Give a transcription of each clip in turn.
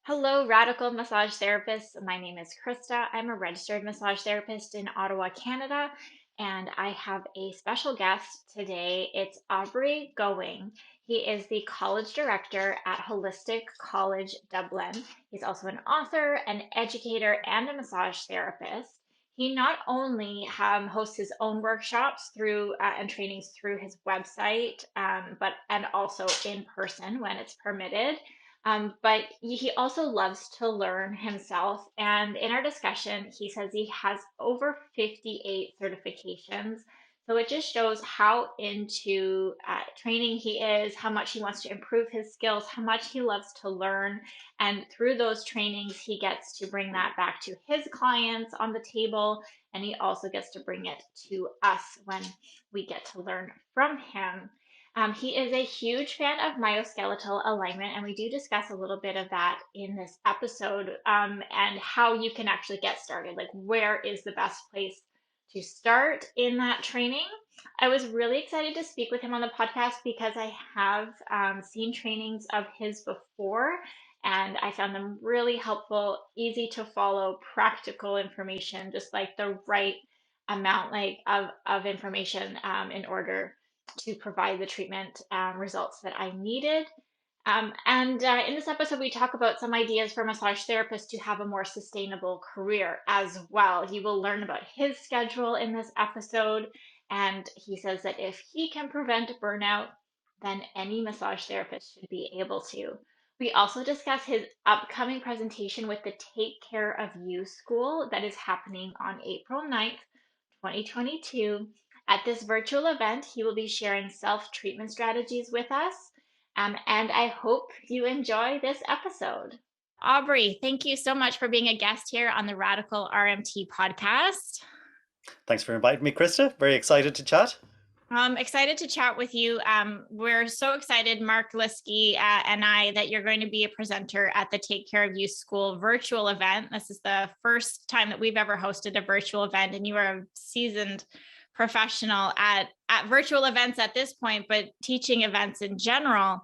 Hello, radical massage therapists. My name is Krista. I'm a registered massage therapist in Ottawa, Canada, and I have a special guest today. It's Aubrey Gowing. He is the college director at Holistic College Dublin. He's also an author, an educator, and a massage therapist. He not only hosts his own workshops through and trainings through his website, but and also in person when it's permitted. But he also loves to learn himself. And in our discussion, he says he has over 58 certifications. So it just shows how into training he is, how much he wants to improve his skills, how much he loves to learn. And through those trainings, he gets to bring that back to his clients on the table. And he also gets to bring it to us when we get to learn from him. He is a huge fan of myoskeletal alignment, and we do discuss a little bit of that in this episode, and how you can actually get started. Like, where is the best place to start in that training? I was really excited to speak with him on the podcast because I have seen trainings of his before, and I found them really helpful, easy to follow, practical information, just like the right amount of information in order to provide the treatment results that I needed. And in this episode, we talk about some ideas for massage therapists to have a more sustainable career as well. You will learn about his schedule in this episode, and he says that if he can prevent burnout, then any massage therapist should be able to. We also discuss his upcoming presentation with the Take Care of You School that is happening on April 9th, 2022. At this virtual event, he will be sharing self-treatment strategies with us, and I hope you enjoy this episode. Aubrey, thank you so much for being a guest here on the Radical RMT podcast. Thanks for inviting me, Krista. Very excited to chat. I'm excited to chat with you. We're so excited, Mark Liskey and I, that you're going to be a presenter at the Take Care of You School virtual event. This is the first time that we've ever hosted a virtual event, and you are a seasoned professional at virtual events at this point, but teaching events in general.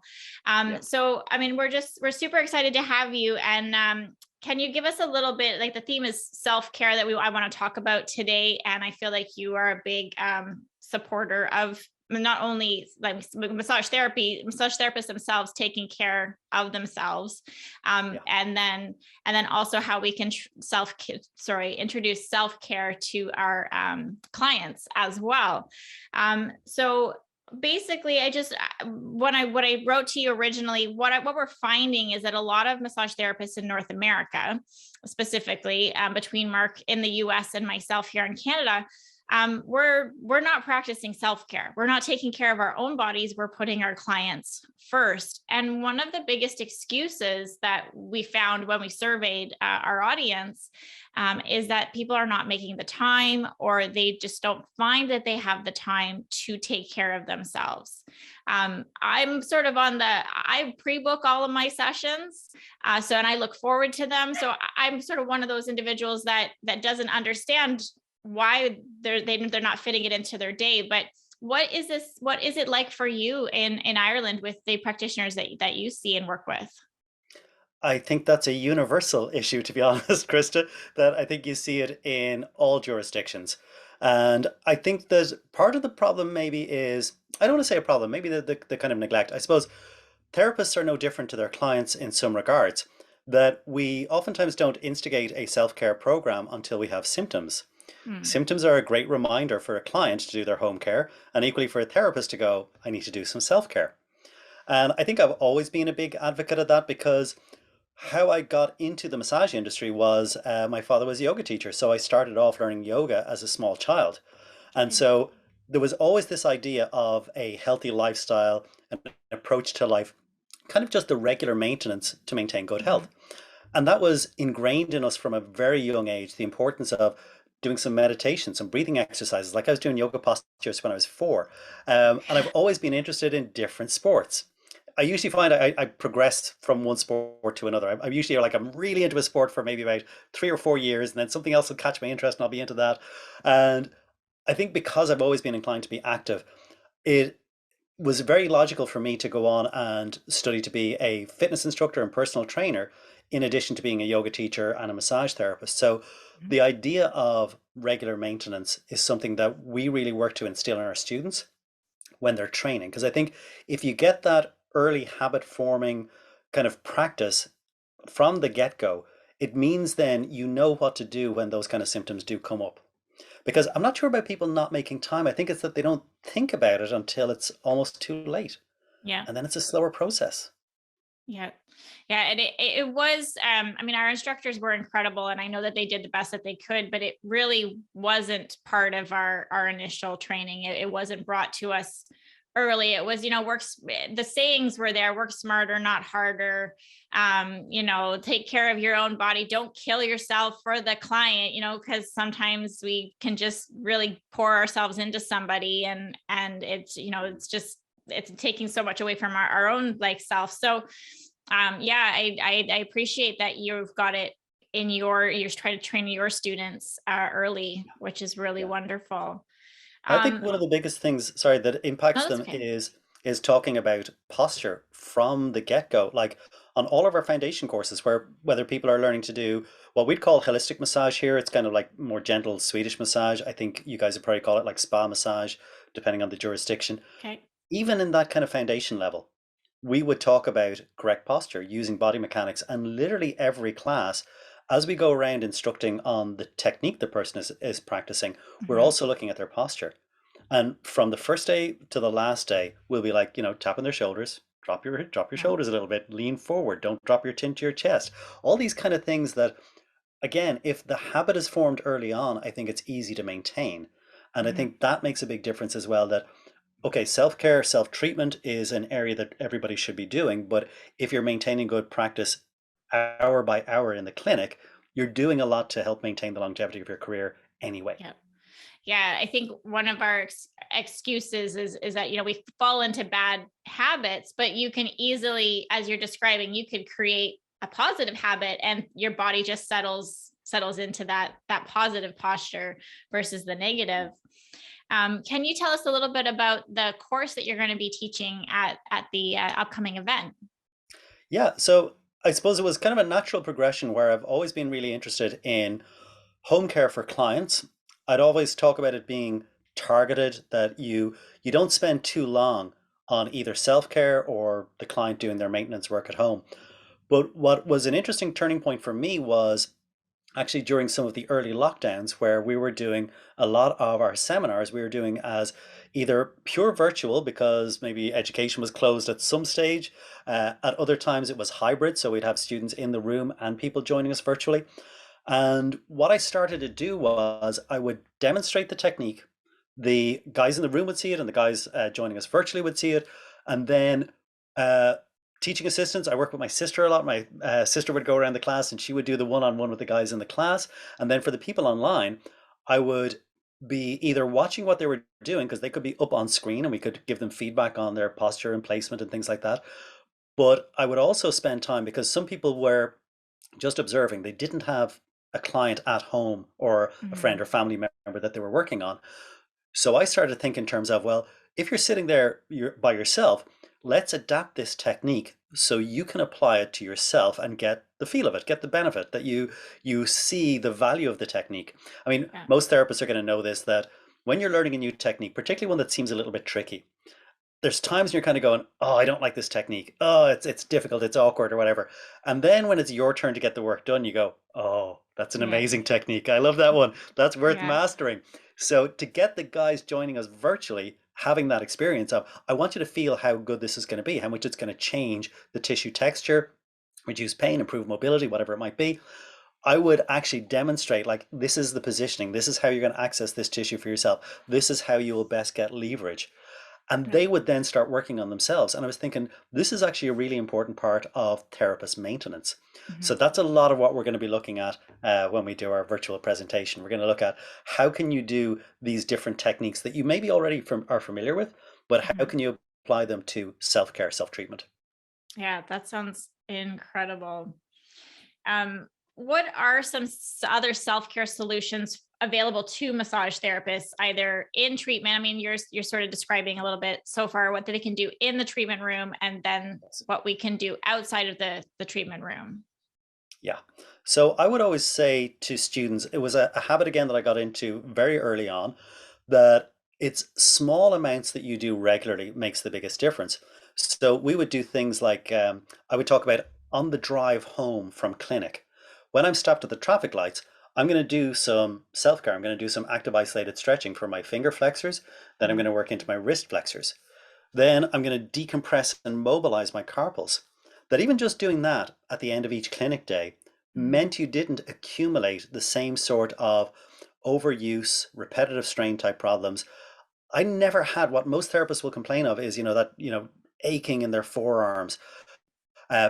So, I mean, we're super excited to have you. And can you give us a little bit, like the theme is self-care I want to talk about today. And I feel like you are a big supporter of not only like massage therapists themselves taking care of themselves, and then also how we can introduce self-care to our clients as well. So basically, what I wrote to you originally, what we're finding is that a lot of massage therapists in North America, specifically between Mark in the US and myself here in Canada, we're not practicing self-care. We're not taking care of our own bodies. We're putting our clients first. And one of the biggest excuses that we found when we surveyed our audience is that people are not making the time, or they just don't find that they have the time to take care of themselves. I'm sort of I pre-book all of my sessions. And I look forward to them. So I'm sort of one of those individuals that doesn't understand why they're not fitting it into their day. But what is it like for you in Ireland with the practitioners that you see and work with? I think that's a universal issue, to be honest, Krista, that I think you see it in all jurisdictions. And I think there's part of the problem maybe is, I don't want to say a problem, maybe the kind of neglect. I suppose therapists are no different to their clients in some regards, that we oftentimes don't instigate a self-care program until we have symptoms. Symptoms are a great reminder for a client to do their home care, and equally for a therapist to go, I need to do some self-care. And I think I've always been a big advocate of that, because how I got into the massage industry was my father was a yoga teacher. So I started off learning yoga as a small child. And so there was always this idea of a healthy lifestyle and an approach to life, kind of just the regular maintenance to maintain good health. And that was ingrained in us from a very young age, the importance of doing some meditation, some breathing exercises. Like I was doing yoga postures when I was 4. And I've always been interested in different sports. I usually find I progress from one sport to another. I'm usually like, I'm really into a sport for maybe about 3 or 4 years, and then something else will catch my interest and I'll be into that. And I think because I've always been inclined to be active, it was very logical for me to go on and study to be a fitness instructor and personal trainer in addition to being a yoga teacher and a massage therapist. So Mhm. the idea of regular maintenance is something that we really work to instill in our students when they're training. Because I think if you get that early habit forming kind of practice from the get go, it means then you know what to do when those kind of symptoms do come up. Because I'm not sure about people not making time. I think it's that they don't think about it until it's almost too late. Yeah. And then it's a slower process. Yeah. Yeah. And it was, I mean, our instructors were incredible and I know that they did the best that they could, but it really wasn't part of our initial training. It wasn't brought to us early. It was, the sayings were there, work smarter, not harder. Take care of your own body. Don't kill yourself for the client, because sometimes we can just really pour ourselves into somebody and it's, it's taking so much away from our own like self. So yeah, I appreciate that you've got it in you're trying to train your students early, which is really Yeah. wonderful. I think Um, one of the biggest things, sorry, that no, impacts that's them okay. is talking about posture from the get-go. Like on all of our foundation courses, where whether people are learning to do what we'd call holistic massage here, it's kind of like more gentle Swedish massage. I think you guys would probably call it like spa massage, depending on the jurisdiction. Okay. Even in that kind of foundation level, we would talk about correct posture using body mechanics, and literally every class, as we go around instructing on the technique the person is practicing, we're Hmm. also looking at their posture. And from the first day to the last day, we'll be like, tapping their shoulders, drop your Yeah. shoulders a little bit, lean forward, don't drop your chin to your chest. All these kind of things that, again, if the habit is formed early on, I think it's easy to maintain. And I Hmm. think that makes a big difference as well. That okay, self-care, self-treatment is an area that everybody should be doing, but if you're maintaining good practice hour by hour in the clinic, you're doing a lot to help maintain the longevity of your career anyway. Yeah. Yeah, I think one of our excuses is that we fall into bad habits, but you can easily, as you're describing, you could create a positive habit, and your body just settles into that positive posture versus the negative. Can you tell us a little bit about the course that you're going to be teaching at the upcoming event? Yeah, so I suppose it was kind of a natural progression where I've always been really interested in home care for clients. I'd always talk about it being targeted, that you don't spend too long on either self-care or the client doing their maintenance work at home. But what was an interesting turning point for me was actually during some of the early lockdowns where we were doing a lot of our seminars we were doing as either pure virtual because maybe education was closed at some stage, at other times it was hybrid, so we'd have students in the room and people joining us virtually. And what I started to do was I would demonstrate the technique. The guys in the room would see it, and the guys joining us virtually would see it. And then uh, teaching assistants, I work with my sister a lot. My sister would go around the class and she would do the one on one with the guys in the class. And then for the people online, I would be either watching what they were doing because they could be up on screen and we could give them feedback on their posture and placement and things like that. But I would also spend time because some people were just observing. They didn't have a client at home or a Hmm. friend or family member that they were working on. So I started to think in terms of, well, if you're sitting there by yourself, let's adapt this technique so you can apply it to yourself and get the feel of it, get the benefit that you see the value of the technique. I mean, Yeah. most therapists are going to know this, that when you're learning a new technique, particularly one that seems a little bit tricky, there's times when you're kind of going, oh, I don't like this technique. Oh, it's difficult, it's awkward or whatever. And then when it's your turn to get the work done, you go, oh, that's an Yeah. amazing technique. I love that one. That's worth Yeah. mastering. So to get the guys joining us virtually, having that experience of, I want you to feel how good this is going to be, how much it's going to change the tissue texture, reduce pain, improve mobility, whatever it might be. I would actually demonstrate like this is the positioning, this is how you're going to access this tissue for yourself, this is how you will best get leverage. And Yeah. they would then start working on themselves. And I was thinking, this is actually a really important part of therapist maintenance. Hmm. So that's a lot of what we're going to be looking at when we do our virtual presentation. We're going to look at how can you do these different techniques that you maybe already are familiar with, but how Hmm. can you apply them to self-care, self-treatment? Yeah, that sounds incredible. Um, what are some other self-care solutions available to massage therapists, either in treatment? I mean, you're sort of describing a little bit so far what they can do in the treatment room, and then what we can do outside of the treatment room. Yeah. So I would always say to students, it was a habit again that I got into very early on, that it's small amounts that you do regularly makes the biggest difference. So we would do things like I would talk about on the drive home from clinic. When I'm stopped at the traffic lights, I'm going to do some self-care. I'm going to do some active isolated stretching for my finger flexors. Then I'm going Mhm. to work into my wrist flexors. Then I'm going to decompress and mobilize my carpals. That even just doing that at the end of each clinic day Mhm. meant you didn't accumulate the same sort of overuse, repetitive strain type problems. I never had what most therapists will complain of is, aching in their forearms,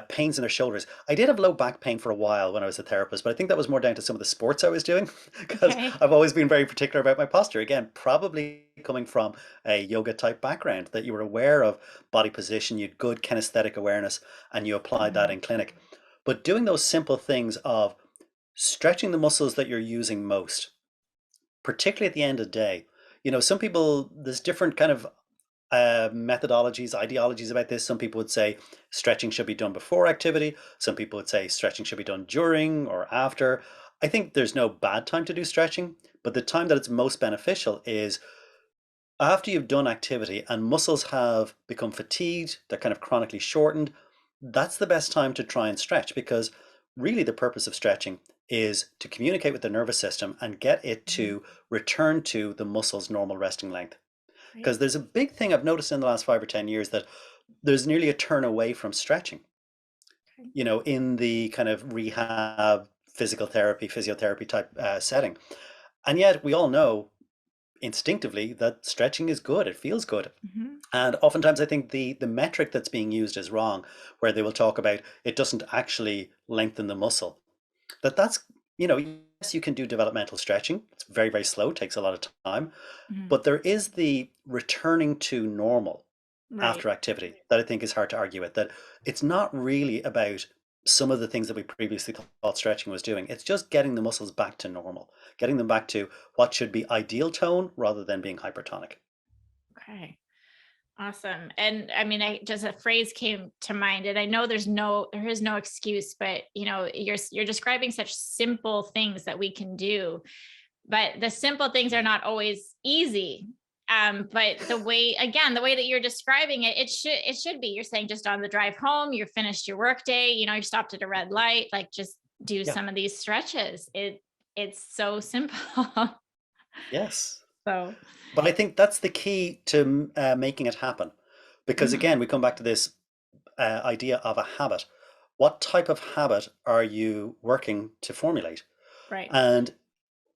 pains in their shoulders. I did have low back pain for a while when I was a therapist, but I think that was more down to some of the sports I was doing because Okay. I've always been very particular about my posture. Again, probably coming from a yoga type background, that you were aware of body position, you had good kinesthetic awareness, and you applied that Mhm. in clinic. But doing those simple things of stretching the muscles that you're using most, particularly at the end of the day. Some people, there's different kind of methodologies, ideologies about this. Some people would say stretching should be done before activity. Some people would say stretching should be done during or after. I think there's no bad time to do stretching, but the time that it's most beneficial is after you've done activity and muscles have become fatigued, they're kind of chronically shortened. That's the best time to try and stretch, because really the purpose of stretching is to communicate with the nervous system and get it Mhm. to return to the muscle's normal resting length. Right. Because there's a big thing I've noticed in the last 5 or 10 years, that there's nearly a turn away from stretching, Okay. in the kind of rehab, physical therapy, physiotherapy type setting. And yet we all know instinctively that stretching is good. It feels good. Mhm. And oftentimes I think the metric that's being used is wrong, where they will talk about it doesn't actually lengthen the muscle. Yes, you can do developmental stretching. It's very, very slow, takes a lot of time. Mhm. But there is the returning to normal Right. after activity that I think is hard to argue with. That it's not really about some of the things that we previously thought stretching was doing. It's just getting the muscles back to normal, getting them back to what should be ideal tone rather than being hypertonic. Okay. Awesome. And I mean, I just a phrase came to mind, and I know there is no excuse, but you're describing such simple things that we can do, but the simple things are Yeah. not always easy. But the way that you're describing it, it should be. You're saying just on the drive home, you're finished your work day, you stopped at a red light, like just do Yeah. some of these stretches. It's so simple. Yes. So, But I think that's the key to making it happen. Because mhm, again, we come back to this idea of a habit. What type of habit are you working to formulate? right. And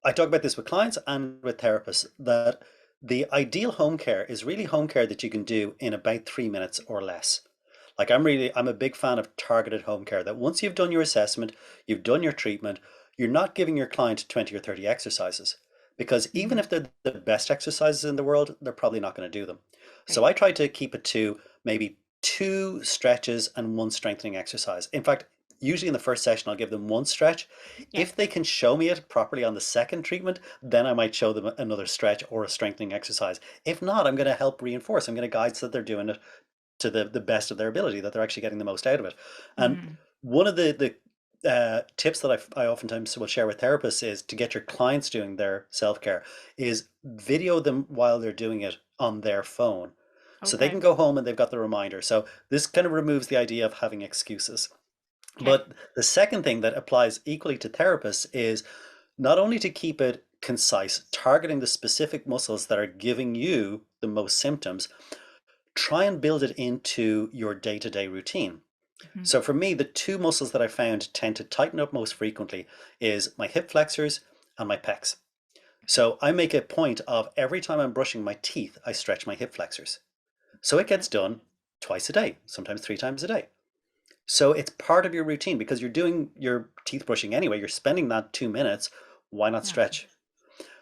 I talk about this with clients and with therapists, that the ideal home care is really home care that you can do in about 3 minutes or less. Like I'm a big fan of targeted home care, that once you've done your assessment, you've done your treatment, you're not giving your client 20 or 30 exercises, because even Mhm, if they're the best exercises in the world, they're probably not going to do them. So right. I try to keep it to maybe two stretches and one strengthening exercise. In fact, usually in the first session, I'll give them one stretch. Yeah. If they can show me it properly on the second treatment, then I might show them another stretch or a strengthening exercise. If not, I'm going to help reinforce. I'm going to guide so that they're doing it to the best of their ability, that they're actually getting the most out of it. And Mhm, one of the tips that I oftentimes will share with therapists is to get your clients doing their self-care is video them while they're doing it on their phone. So they okay. can go home and they've got the reminder. So this kind of removes the idea of having excuses. Okay. But the second thing that applies equally to therapists is not only to keep it concise, targeting the specific muscles that are giving you the most symptoms, try and build it into your day-to-day routine. Mhm, So for me, the two muscles that I found tend to tighten up most frequently is my hip flexors and my pecs. okay. So I make a point of every time I'm brushing my teeth, I stretch my hip flexors. So it Yeah. gets done twice a day, sometimes 3 times a day. So it's part of your routine because you're doing your teeth brushing anyway. You're spending that 2 minutes. Why not Yeah. stretch?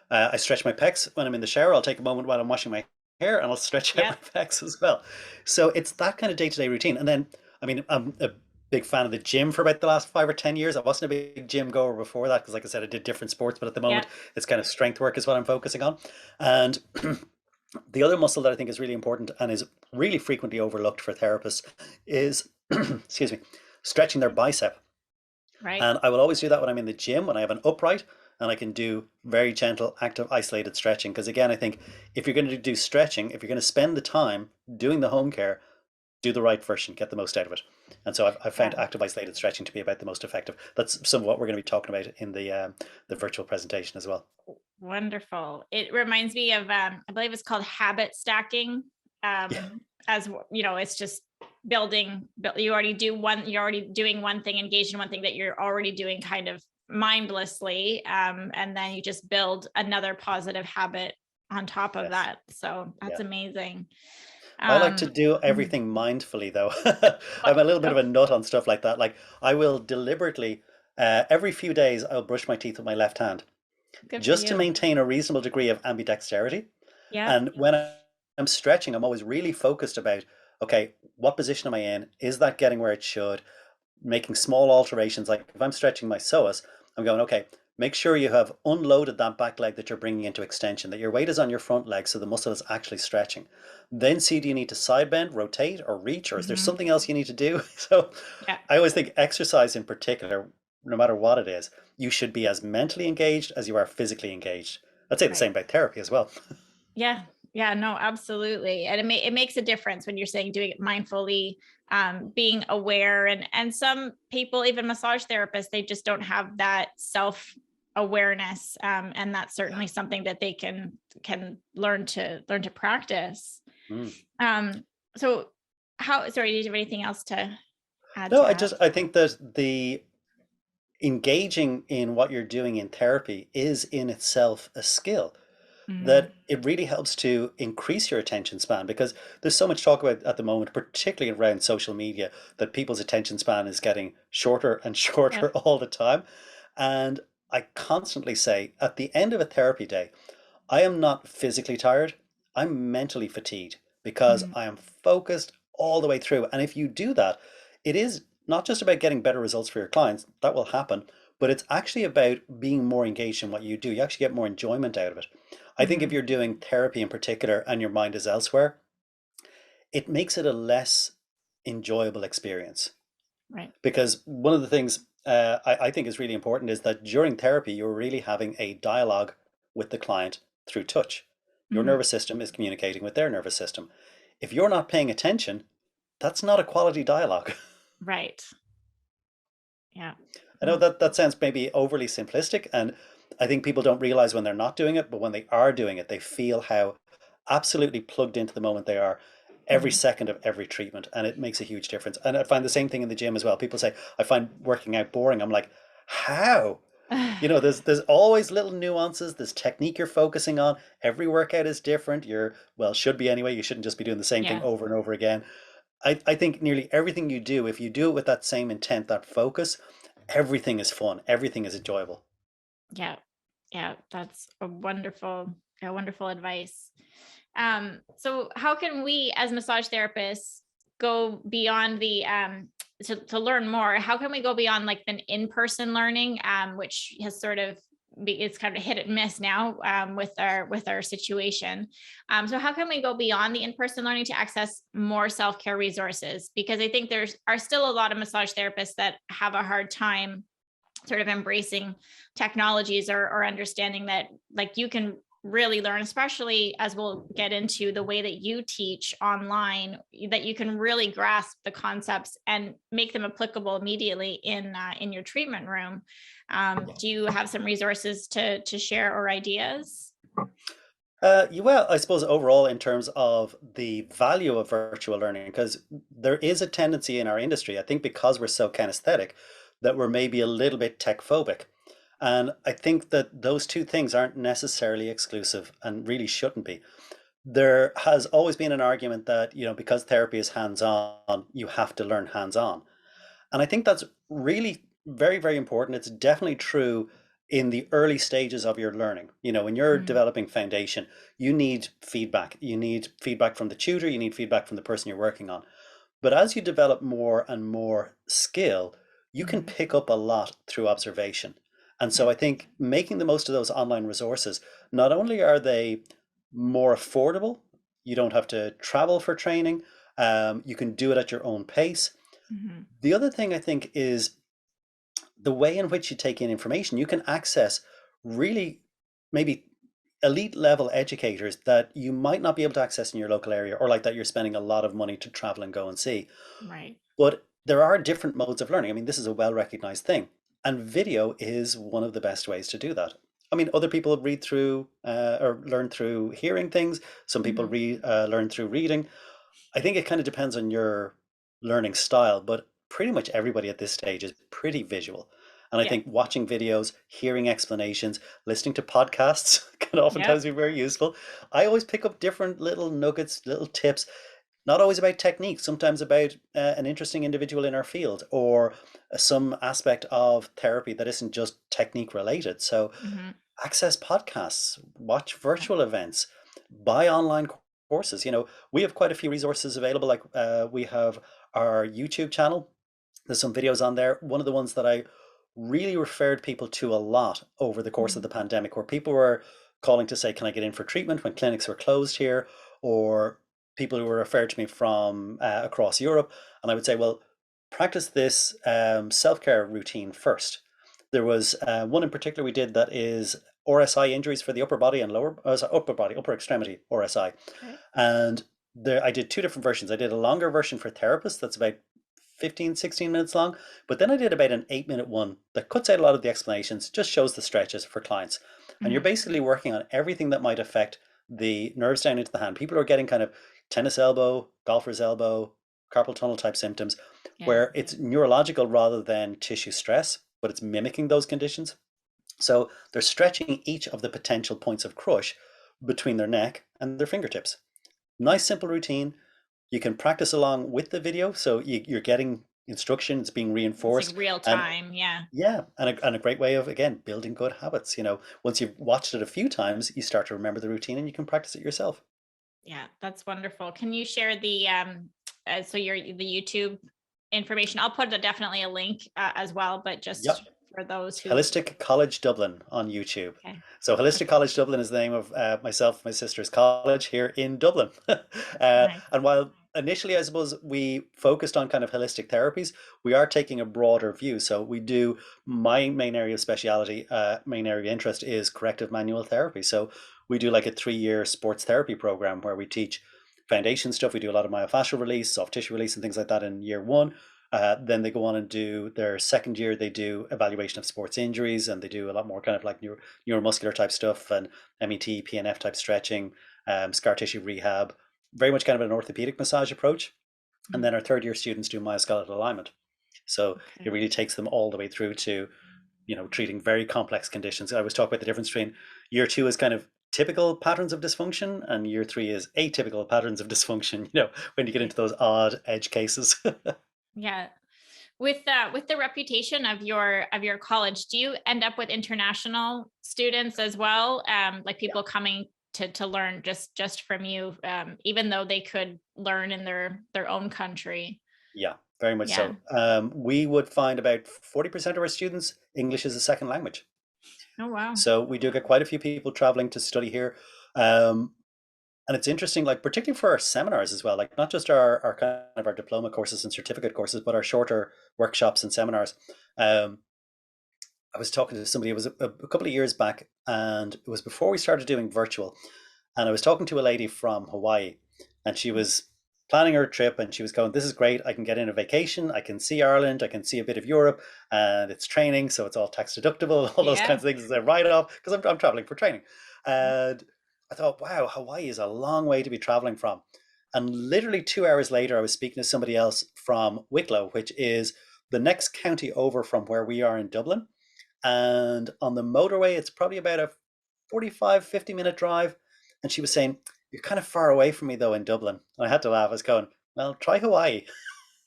I stretch my pecs when I'm in the shower. I'll take a moment while I'm washing my hair and I'll stretch out my Yep. pecs as well. So it's that kind of day-to-day routine. And then, I mean, I'm a big fan of the gym for about the last 5 or 10 years. I wasn't a big gym goer before that because, like I said, I did different sports. But at the moment, Yep. it's kind of strength work is what I'm focusing on. And the other muscle that I think is really important and is really frequently overlooked for therapists is, excuse me, stretching their bicep. Right. And I will always do that when I'm in the gym, when I have an upright, and I can do very gentle, active, isolated stretching. Because again, I think if you're going to do stretching, if you're going to spend the time doing the home care, do the right version, get the most out of it. And so I've found Yeah. active isolated stretching to be about the most effective. That's some of what we're going to be talking about in the virtual presentation as well. Wonderful. It reminds me of, I believe it's called habit stacking. Yeah, It's just you already do one, you're already doing one thing, engaged in one thing that you're already doing kind of mindlessly. And then you just build another positive habit on top of yes, that. So that's yeah. amazing. I like to Um, do mhm. everything mindfully, though. I'm Well, a little bit of a nut on stuff like that. Like I will deliberately, every few days, I'll brush my teeth with my left hand good for just to you. maintain a reasonable degree of ambidexterity. Yep. And when I'm stretching, I'm always really focused about, okay, what position am I in? Is that getting where it should? Making small alterations. Like if I'm stretching my psoas, I'm going, okay, make sure you have unloaded that back leg that you're bringing into extension, that your weight is on your front leg so the muscle is actually stretching. Then see, do you need to side bend, rotate, or reach, or is there Hmm. something else you need to do? So Yeah. I always think exercise in particular, no matter what it is, you should be as mentally engaged as you are physically engaged. I'd say the Right. same about therapy as well. Yeah. Yeah, no, absolutely. And it makes a difference when you're saying doing it mindfully, being aware, and some people, even massage therapists, they just don't have that self awareness. And that's Yeah. certainly something that they can learn to practice. Mm. Um, so how, sorry, did you have anything else to add No, to I that? just I think that the engaging in what you're doing in therapy is in itself a skill Mm, that it really helps to increase your attention span because there's so much talk about at the moment, particularly around social media, that people's attention span is getting shorter and yep. shorter all the time. And I constantly say at the end of a therapy day, I am not physically tired, I'm mentally fatigued because Mm, I am focused all the way through. And if you do that, it is not just about getting better results for your clients, that will happen, but it's actually about being more engaged in what you do. You actually get more enjoyment out of it. I think if mhm. you're doing therapy in particular and your mind is elsewhere, it makes it a less enjoyable experience. Right. Because one of the things I think is really important is that during therapy, you're really having a dialogue with the client through touch. Your Mhm. nervous system is communicating with their nervous system. If you're not paying attention, that's not a quality dialogue. Right. Yeah. I know No. that that sounds maybe overly simplistic, and I think people don't realize when they're not doing it, but when they are doing it, they feel how absolutely plugged into the moment they are every Mhm. second of every treatment, and it makes a huge difference. And I find the same thing in the gym as well. People say, I find working out boring. I'm like, how? You know, there's always little nuances, there's technique you're focusing on. Every workout is different. You're, well, should be anyway. You shouldn't just be doing the same thing Yeah. over and over again. I think nearly everything you do, if you do it with that same intent, that focus, everything is fun, everything is enjoyable. Yeah. Yeah. That's a wonderful advice. So how can we as massage therapists go beyond to learn more? How can we go beyond like an in-person learning, which has sort of it's kind of hit and miss now, with our situation. So how can we go beyond the in-person learning to access more self-care resources? Because I think there's are still a lot of massage therapists that have a hard time sort of embracing technologies, or understanding that like you can really learn, especially as we'll get into the way that you teach online, that you can really grasp the concepts and make them applicable immediately in your treatment room. Do you have some resources to share, or ideas? Well, I suppose overall, in terms of the value of virtual learning, because there is a tendency in our industry, I think because we're so kinesthetic, that we're maybe a little bit tech phobic. And I think that those two things aren't necessarily exclusive and really shouldn't be. There has always been an argument that, because therapy is hands on, you have to learn hands on. And I think that's really very, very important. It's definitely true in the early stages of your learning. When you're Mm, developing foundation, you need feedback. You need feedback from the tutor, you need feedback from the person you're working on. But as you develop more and more skill, you can mhm. pick up a lot through observation. And Yeah. so I think making the most of those online resources, not only are they more affordable, you don't have to travel for training, you can do it at your own pace. Mhm. The other thing I think is the way in which you take in information, you can access really maybe elite level educators that you might not be able to access in your local area, or like that you're spending a lot of money to travel and go and see. Right. But there are different modes of learning. I mean, this is a well recognized thing, and video is one of the best ways to do that. I mean, other people read through or learn through hearing things. Some people Hmm. learn through reading. I think it kind of depends on your learning style, but pretty much everybody at this stage is pretty visual. And I Yeah. think watching videos, hearing explanations, listening to podcasts can Yep. oftentimes be very useful. I always pick up different little nuggets, little tips, not always about technique, sometimes about an interesting individual in our field, or some aspect of therapy that isn't just technique related. So Hmm. access podcasts, watch Yeah. virtual events, buy online courses. We have quite a few resources available. Like we have our YouTube channel. There's some videos on there. One of the ones that I really referred people to a lot over the course of Hmm. the pandemic, where people were calling to say, "Can I get in for treatment?" when clinics were closed here, or people who were referred to me from across Europe, and I would say, "Well, practice this self-care routine first." There was one in particular we did that is RSI injuries for the upper body and upper extremity RSI. Okay. And there, I did two different versions. I did a longer version for therapists that's about 15, 16 minutes long. But then I did about an 8 minute one that cuts out a lot of the explanations, just shows the stretches for clients. And you're Hmm. basically working on everything that might affect the nerves down into the hand. People are getting kind of tennis elbow, golfer's elbow, carpal tunnel type symptoms, Yeah. where it's neurological rather than tissue stress, but it's mimicking those conditions. So they're stretching each of the potential points of crush between their neck and their fingertips. Yeah. Nice, simple routine. You can practice along with the video, so you're getting instruction, it's being It's like reinforced, real and time. Yeah. yeah, and a great way of again building good habits. Once you've watched it a few times, you start to remember the routine and you can practice it yourself. Yeah. That's wonderful. Can you share the so your the YouTube information? I'll put definitely a link as well, but Yep. just for those who. Holistic College Dublin on YouTube. Okay. So Holistic Okay. College Dublin is the name of myself, my sister's college here in Dublin. Nice. And while initially, I suppose we focused on kind of holistic therapies, we are taking a broader view. So we do my main area of speciality, main area of interest is corrective manual therapy. So we do like a 3 year sports therapy program where we teach foundation stuff. We do a lot of myofascial release, soft tissue release, and things like that in year one. Then they go on and do their second year, they do evaluation of sports injuries, and they do a lot more kind of like neuromuscular type stuff and MET, PNF type stretching, scar tissue rehab, very much kind of an orthopedic massage approach. And Mhm. then our third year students do myoskeletal alignment. So it Okay. really takes them all the way through to, treating very complex conditions. I was talking about the difference between year two is kind of typical patterns of dysfunction and year three is atypical patterns of dysfunction, when you get Yeah. into those odd edge cases. Yeah. With the reputation of your college, do you end up with international students as well? Like Yeah. people coming to learn just from you, even though they could learn in their own country. Yeah, very much Yeah. so. We would find about 40% of our students, English is a second language. Oh wow. So we do get quite a few people traveling to study here. Um, and it's interesting, like particularly for our seminars as well, like not just our kind of our diploma courses and certificate courses, but our shorter workshops and seminars. Um, I was talking to somebody, it was a couple of years back, and it was before we started doing virtual. And I was talking to a lady from Hawaii, and she was planning her trip, and she was going, "This is great. I can get in a vacation. I can see Ireland. I can see a bit of Europe, and it's training, so it's all tax deductible, all those Yeah. kinds of things as a write off because I'm traveling for training." Yeah. And I thought, wow, Hawaii is a long way to be traveling from. And literally 2 hours later, I was speaking to somebody else from Wicklow, which is the next county over from where we are in Dublin. And on the motorway, it's probably about a 45, 50-minute drive. And she was saying, "You're kind of far away from me though in Dublin." And I had to laugh. I was going, "Well, try Hawaii."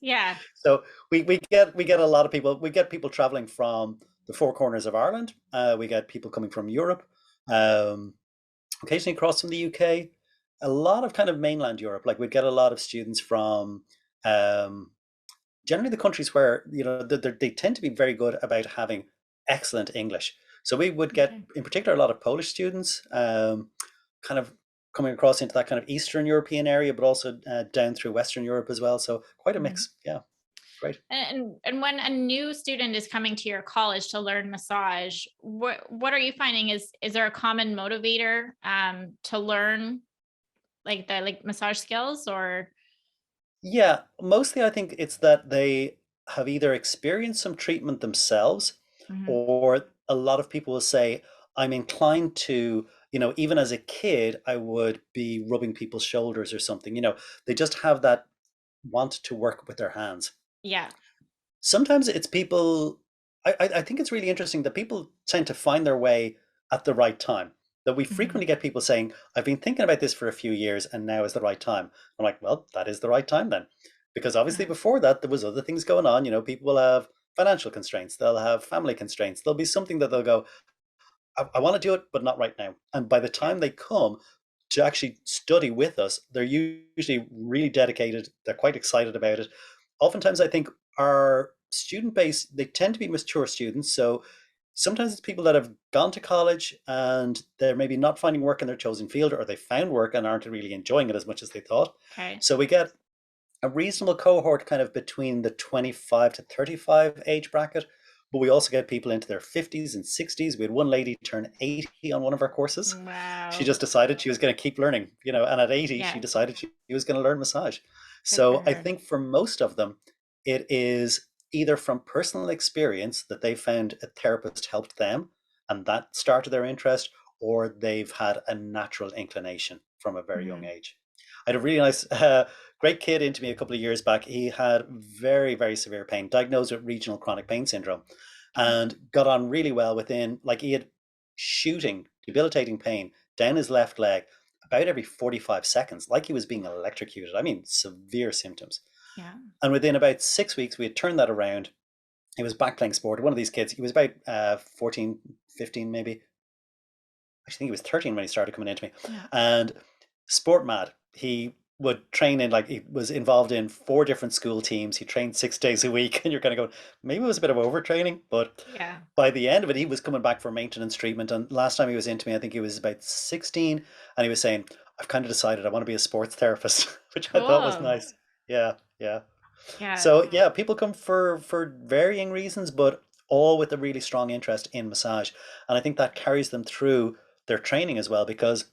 Yeah. So we get a lot of people. We get people traveling from the four corners of Ireland. We get people coming from Europe, um, occasionally across from the UK. A lot of kind of mainland Europe. Like we'd get a lot of students from um, generally the countries where they tend to be very good about having excellent English. So we would get, Okay. in particular, a lot of Polish students, kind of coming across into that kind of Eastern European area, but also down through Western Europe as well. So quite a Mhm. mix. Yeah. Great. And when a new student is coming to your college to learn massage, what are you finding is there a common motivator to learn like massage skills or Yeah, mostly I think it's that they have either experienced some treatment themselves, Mhm. or a lot of people will say, I'm inclined to, even as a kid, I would be rubbing people's shoulders or something. They just have that want to work with their hands. Yeah. Sometimes it's people, I think it's really interesting that people tend to find their way at the right time. That we Mhm. frequently get people saying, I've been thinking about this for a few years and now is the right time. I'm like, well, that is the right time then. Because obviously Yeah. before that, there was other things going on. People will have financial constraints, they'll have family constraints, there'll be something that they'll go, I want to do it, but not right now. And by the Yeah. time they come to actually study with us, they're usually really dedicated. They're quite excited about it. Oftentimes, I think our student base, they tend to be mature students. So sometimes it's people that have gone to college and they're maybe not finding work in their chosen field, or they found work and aren't really enjoying it as much as they thought. Okay. So we get a reasonable cohort kind of between the 25 to 35 age bracket, but we also get people into their 50s and 60s. We had one lady turn 80 on one of our courses. She Wow. just decided she was going to keep learning, and at 80 she Yeah. decided she was going to learn massage. Good for So I her. think for most of them it is either from personal experience that they found a therapist helped them and that started their interest, or they've had a natural inclination from a very young Mhm. age. I had a really nice great kid into me a couple of years back. He had very, very severe pain, diagnosed with regional chronic pain syndrome, Okay. and got on really well within, like, he had shooting, debilitating pain down his left leg about every 45 seconds, like he was being electrocuted. I mean, severe symptoms. Yeah. And within about 6 weeks, we had turned that around. He was back playing sport. One of these kids, he was about 14, 15 maybe. I think he was 13 when he started coming into me. Yeah. And sport mad. He would train in, like, he was involved in 4 different school teams. He trained 6 days a week. And you're kind of going, maybe it was a bit of overtraining. But Yeah. by the end of it, he was coming back for maintenance treatment. And last time he was into me, I think he was about 16. And he was saying, I've kind of decided I want to be a sports therapist, which I thought was Cool. nice. Yeah, yeah. Yeah. So yeah, people come for varying reasons, but all with a really strong interest in massage. And I think that carries them through their training as well, because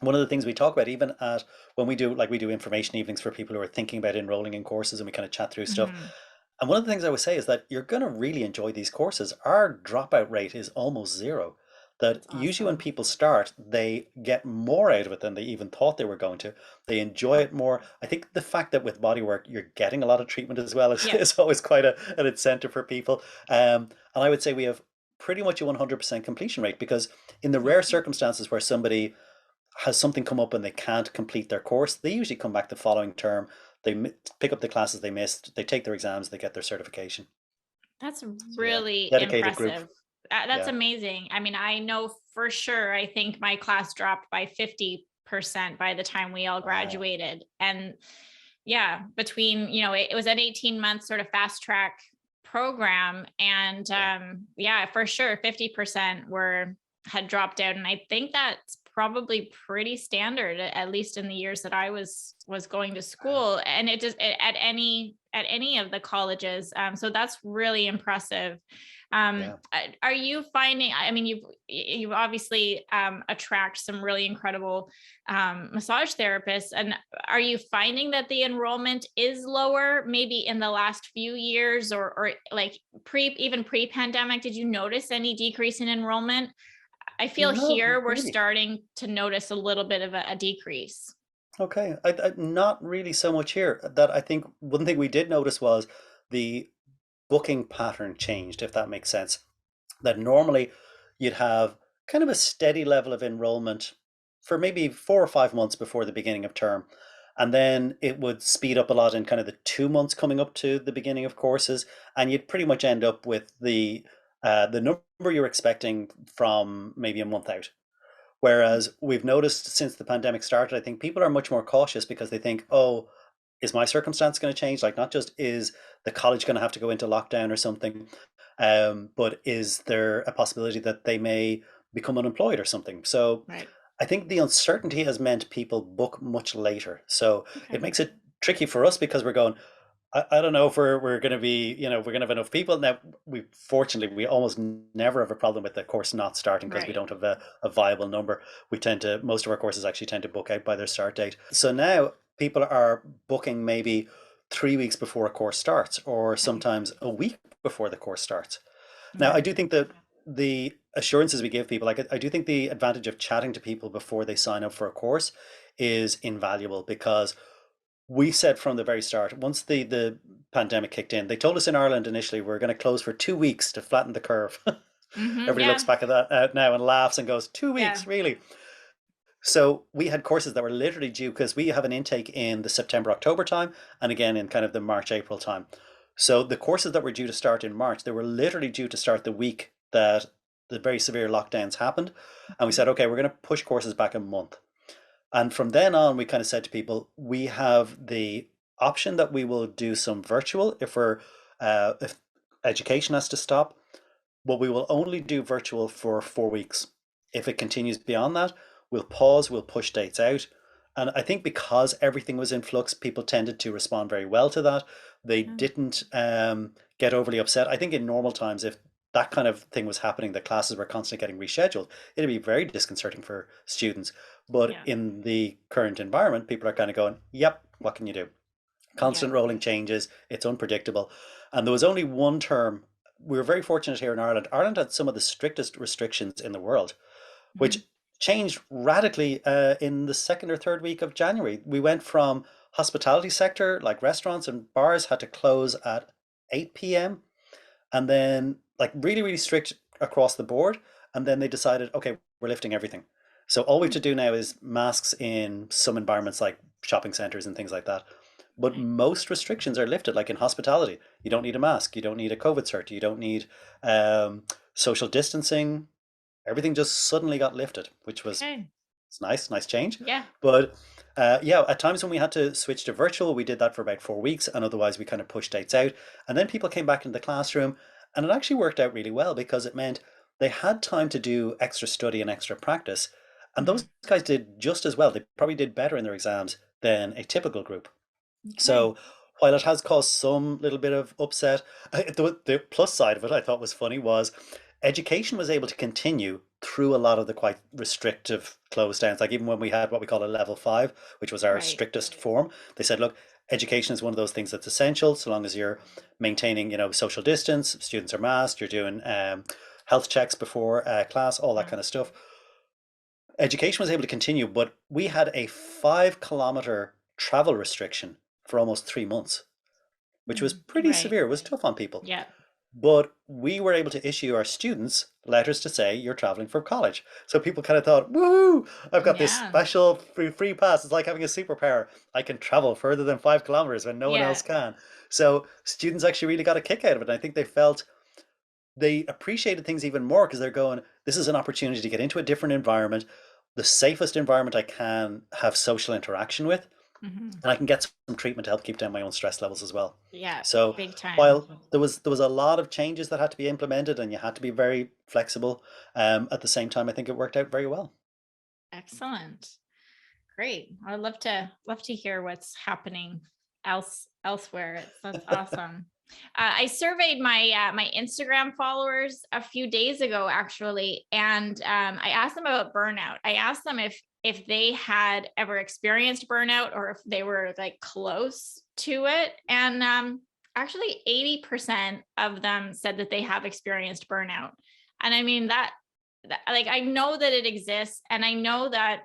one of the things we talk about, even at when we do information evenings for people who are thinking about enrolling in courses, and we kind of chat through stuff. Mhm. And one of the things I would say is that you're going to really enjoy these courses. Our dropout rate is almost zero. That That's usually when awesome. people start, they get more out of it than they even thought they were going to. They enjoy Yeah. it more. I think the fact that with bodywork you're getting a lot of treatment as well is, Yeah. is always quite an incentive for people. And I would say we have pretty much a 100% completion rate, because in the rare Awesome. circumstances where somebody has something come up and they can't complete their course, they usually come back the following term. They pick up the classes they missed, they take their exams, they get their certification. That's So yeah, really dedicated group. impressive. That's Yeah. amazing. I mean, I know for sure, I think my class dropped by 50% by the time we all Wow. graduated. And yeah, between, it was an 18 month sort of fast track program. And Yeah. yeah, for sure, 50% had dropped out. And I think that's probably pretty standard, at least in the years that I was going to Wow. school. And it just at any of the colleges. So that's really impressive. Yeah. Are you finding? I mean, you've obviously attract some really incredible massage therapists, and are you finding that the enrollment is lower, maybe in the last few years, or like pre-pandemic? Did you notice any decrease in enrollment? I feel Not here we're really. starting to notice a little bit of a decrease. Okay. Not really so much here. That I think one thing we did notice was the booking pattern changed, if that makes sense. That normally you'd have kind of a steady level of enrollment for maybe 4 or 5 months before the beginning of term. And then it would speed up a lot in kind of the 2 months coming up to the beginning of courses. And you'd pretty much end up with the number you're expecting from maybe a month out. Whereas we've noticed since the pandemic started, I think people are much more cautious because they think, oh, is my circumstance going to change? Like, not just is the college going to have to go into lockdown or something, but is there a possibility that they may become unemployed or something? So Right. I think the uncertainty has meant people book much later. So it Okay. makes it tricky for us because we're going, I don't know if we're going to be, we're going to have enough people. Now, we almost never have a problem with the course not starting because we Right. don't have a viable number. Most of our courses actually tend to book out by their start date. So now people are booking maybe 3 weeks before a course starts, or Okay. sometimes a week before the course starts. Now, I Okay. do think that the assurances we give people, like I do think the advantage of chatting to people before they sign up for a course is invaluable because we said from the very start, once the pandemic kicked in, they told us in Ireland initially we're going to close for 2 weeks to flatten the curve. Everybody looks Yeah. back at that now and laughs and goes, two Yeah. weeks, really? So we had courses that were literally due because we have an intake in the September, October time and again in kind of the March, April time. So the courses that were due to start in March, they were literally due to start the week that the very severe lockdowns happened. And we Mhm. said, okay, we're going to push courses back a month. And from then on, we kind of said to people, we have the option that we will do some virtual if education has to stop, but we will only do virtual for 4 weeks. If it continues beyond that, we'll pause, we'll push dates out. And I think because everything was in flux, people tended to respond very well to that. They Yeah. didn't get overly upset. I think in normal times, if that kind of thing was happening, the classes were constantly getting rescheduled, it'd be very disconcerting for students. But Yeah. in the current environment, people are kind of going, yep, what can you do? Yeah. Constant rolling changes, it's unpredictable. And there was only one term. We were very fortunate here in Ireland. Ireland had some of the strictest restrictions in the world, which Mhm. changed radically in the second or third week of January. We went from hospitality sector, like restaurants and bars had to close at 8 p.m. and then like really, really strict across the board. And then they decided, okay, we're lifting everything. So all we have to do now is masks in some environments like shopping centers and things like that. But Okay. most restrictions are lifted, like in hospitality. You don't need a mask. You don't need a COVID cert. You don't need um, social distancing. Everything just suddenly got lifted, which was Okay. it's nice change. Yeah. But yeah, at times when we had to switch to virtual, we did that for about 4 weeks, and otherwise we kind of pushed dates out. And then people came back into the classroom, and it actually worked out really well because it meant they had time to do extra study and extra practice. And Mhm. those guys did just as well. They probably did better in their exams than a typical group. Okay. So while it has caused some little bit of upset, the plus side of it I thought was funny was education was able to continue through a lot of the quite restrictive close downs. Like even when we had what we call a level 5, which was our Right. strictest form, they said, look, education is one of those things that's essential so long as you're maintaining, social distance, students are masked, you're doing health checks before class, all that Yeah. kind of stuff. Education was able to continue, but we had a 5 kilometer travel restriction for almost 3 months, which was pretty Right. severe. It was tough on people. Yeah. But we were able to issue our students letters to say you're traveling for college. So people kind of thought, woohoo, I've got this Yeah. special free pass. It's like having a superpower. I can travel further than 5 kilometers when no one Yeah. else can. So students actually really got a kick out of it. And I think they appreciated things even more because they're going, this is an opportunity to get into a different environment, the safest environment I can have social interaction with, Mhm. and I can get some treatment to help keep down my own stress levels as well. Yeah. So Big time. while there was a lot of changes that had to be implemented and you had to be very flexible, at the same time I think it worked out very well. Excellent. Great. I'd love to hear what's happening elsewhere. That's awesome. I surveyed my Instagram followers a few days ago, actually, and I asked them about burnout. I asked them if they had ever experienced burnout or if they were like close to it, and actually 80% of them said that they have experienced burnout. And I mean that like I know that it exists, and I know that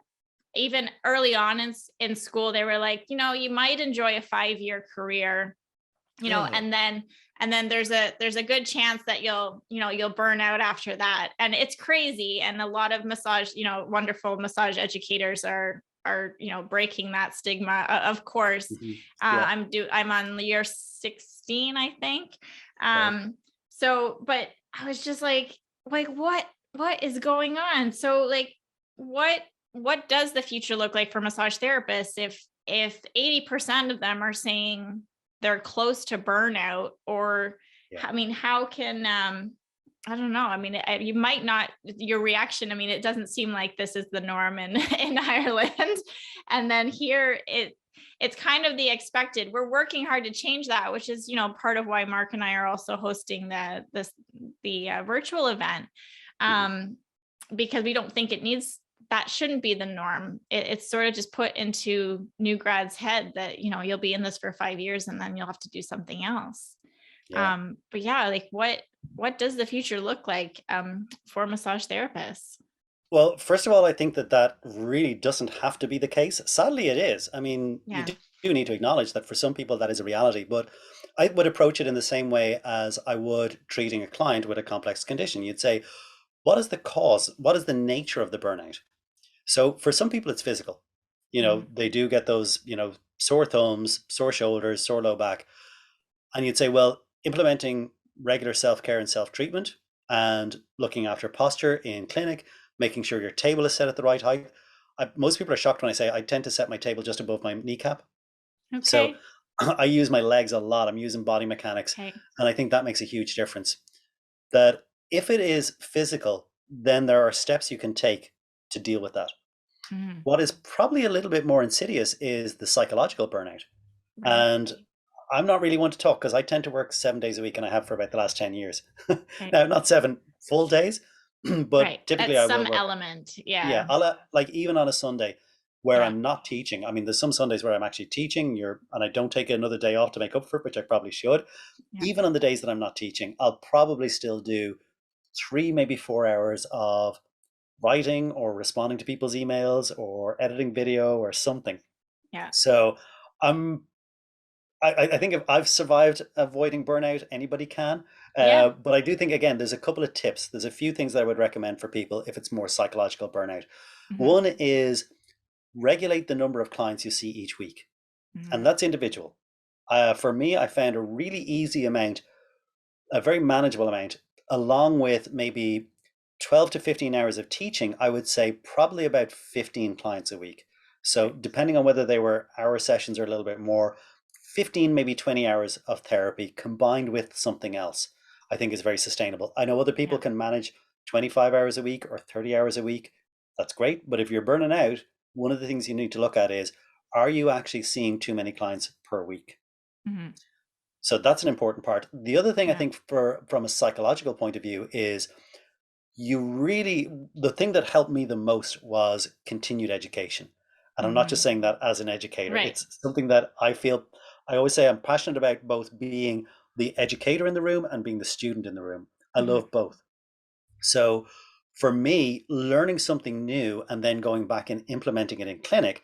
even early on in school they were like, you might enjoy a 5-year career, Yeah. and then there's a good chance that you'll burn out after that. And it's crazy, and a lot of massage, wonderful massage educators are breaking that stigma, of course. Mhm. Yeah. I'm on year 16, I think. Okay. So but I was just like what is going on? So like what what does the future look like for massage therapists if 80% of them are saying they're close to burnout? Or Yeah. I mean, how can I don't know. I mean, you might not, your reaction, I mean, it doesn't seem like this is the norm in in Ireland. And then here it's kind of the expected. We're working hard to change that, which is, part of why Mark and I are also hosting the virtual event. Mhm. Um, because we don't think that shouldn't be the norm. It's sort of just put into new grads' head that, you'll be in this for 5 years and then you'll have to do something else. Yeah. But yeah, like what does the future look like for massage therapists? Well, first of all, I think that that really doesn't have to be the case. Sadly, it is. I mean, you Yeah. do need to acknowledge that for some people that is a reality, but I would approach it in the same way as I would treating a client with a complex condition. You'd say, what is the cause? What is the nature of the burnout? So for some people, it's physical. Hmm. They do get those, sore thumbs, sore shoulders, sore low back. And you'd say, well, implementing regular self care and self treatment and looking after posture in clinic, making sure your table is set at the right height. Most people are shocked when I say I tend to set my table just above my kneecap. So Okay. I use my legs a lot. I'm using body mechanics. Okay. And I think that makes a huge difference. That if it is physical, then there are steps you can take to deal with that. Hmm. What is probably a little bit more insidious is the psychological burnout. Right. And I'm not really one to talk because I tend to work 7 days a week and I have for about the last 10 years. Okay. Now, not 7 full days, Right. but typically That's I some will work. element. Yeah, Yeah. like even on a Sunday where Yeah. I'm not teaching. I mean, there's some Sundays where I'm actually teaching, and I don't take another day off to make up for it, which I probably should. Yeah. Even on the days that I'm not teaching, I'll probably still do 3, maybe 4 hours of writing or responding to people's emails or editing video or something. Yeah. So I'm I think if I've survived avoiding burnout, anybody can. Yeah. But I do think, again, there's a couple of tips. There's a few things that I would recommend for people if it's more psychological burnout. Hmm. One is regulate the number of clients you see each week, and Hmm. that's individual. For me, I found a really easy amount, a very manageable amount, along with maybe 12 to 15 hours of teaching, I would say probably about 15 clients a week. So, Right. depending on whether they were hour sessions or a little bit more, 15, maybe 20 hours of therapy combined with something else, I think is very sustainable. I know other people Yeah. can manage 25 hours a week or 30 hours a week. That's great. But if you're burning out, one of the things you need to look at is, are you actually seeing too many clients per week? Hmm. So that's an important part. The other thing I Yeah. think from a psychological point of view is the thing that helped me the most was continued education. And I'm not just Hmm. saying that as an educator, Right. it's something that I always say I'm passionate about both being the educator in the room and being the student in the room. I Hmm. love both. So for me, learning something new and then going back and implementing it in clinic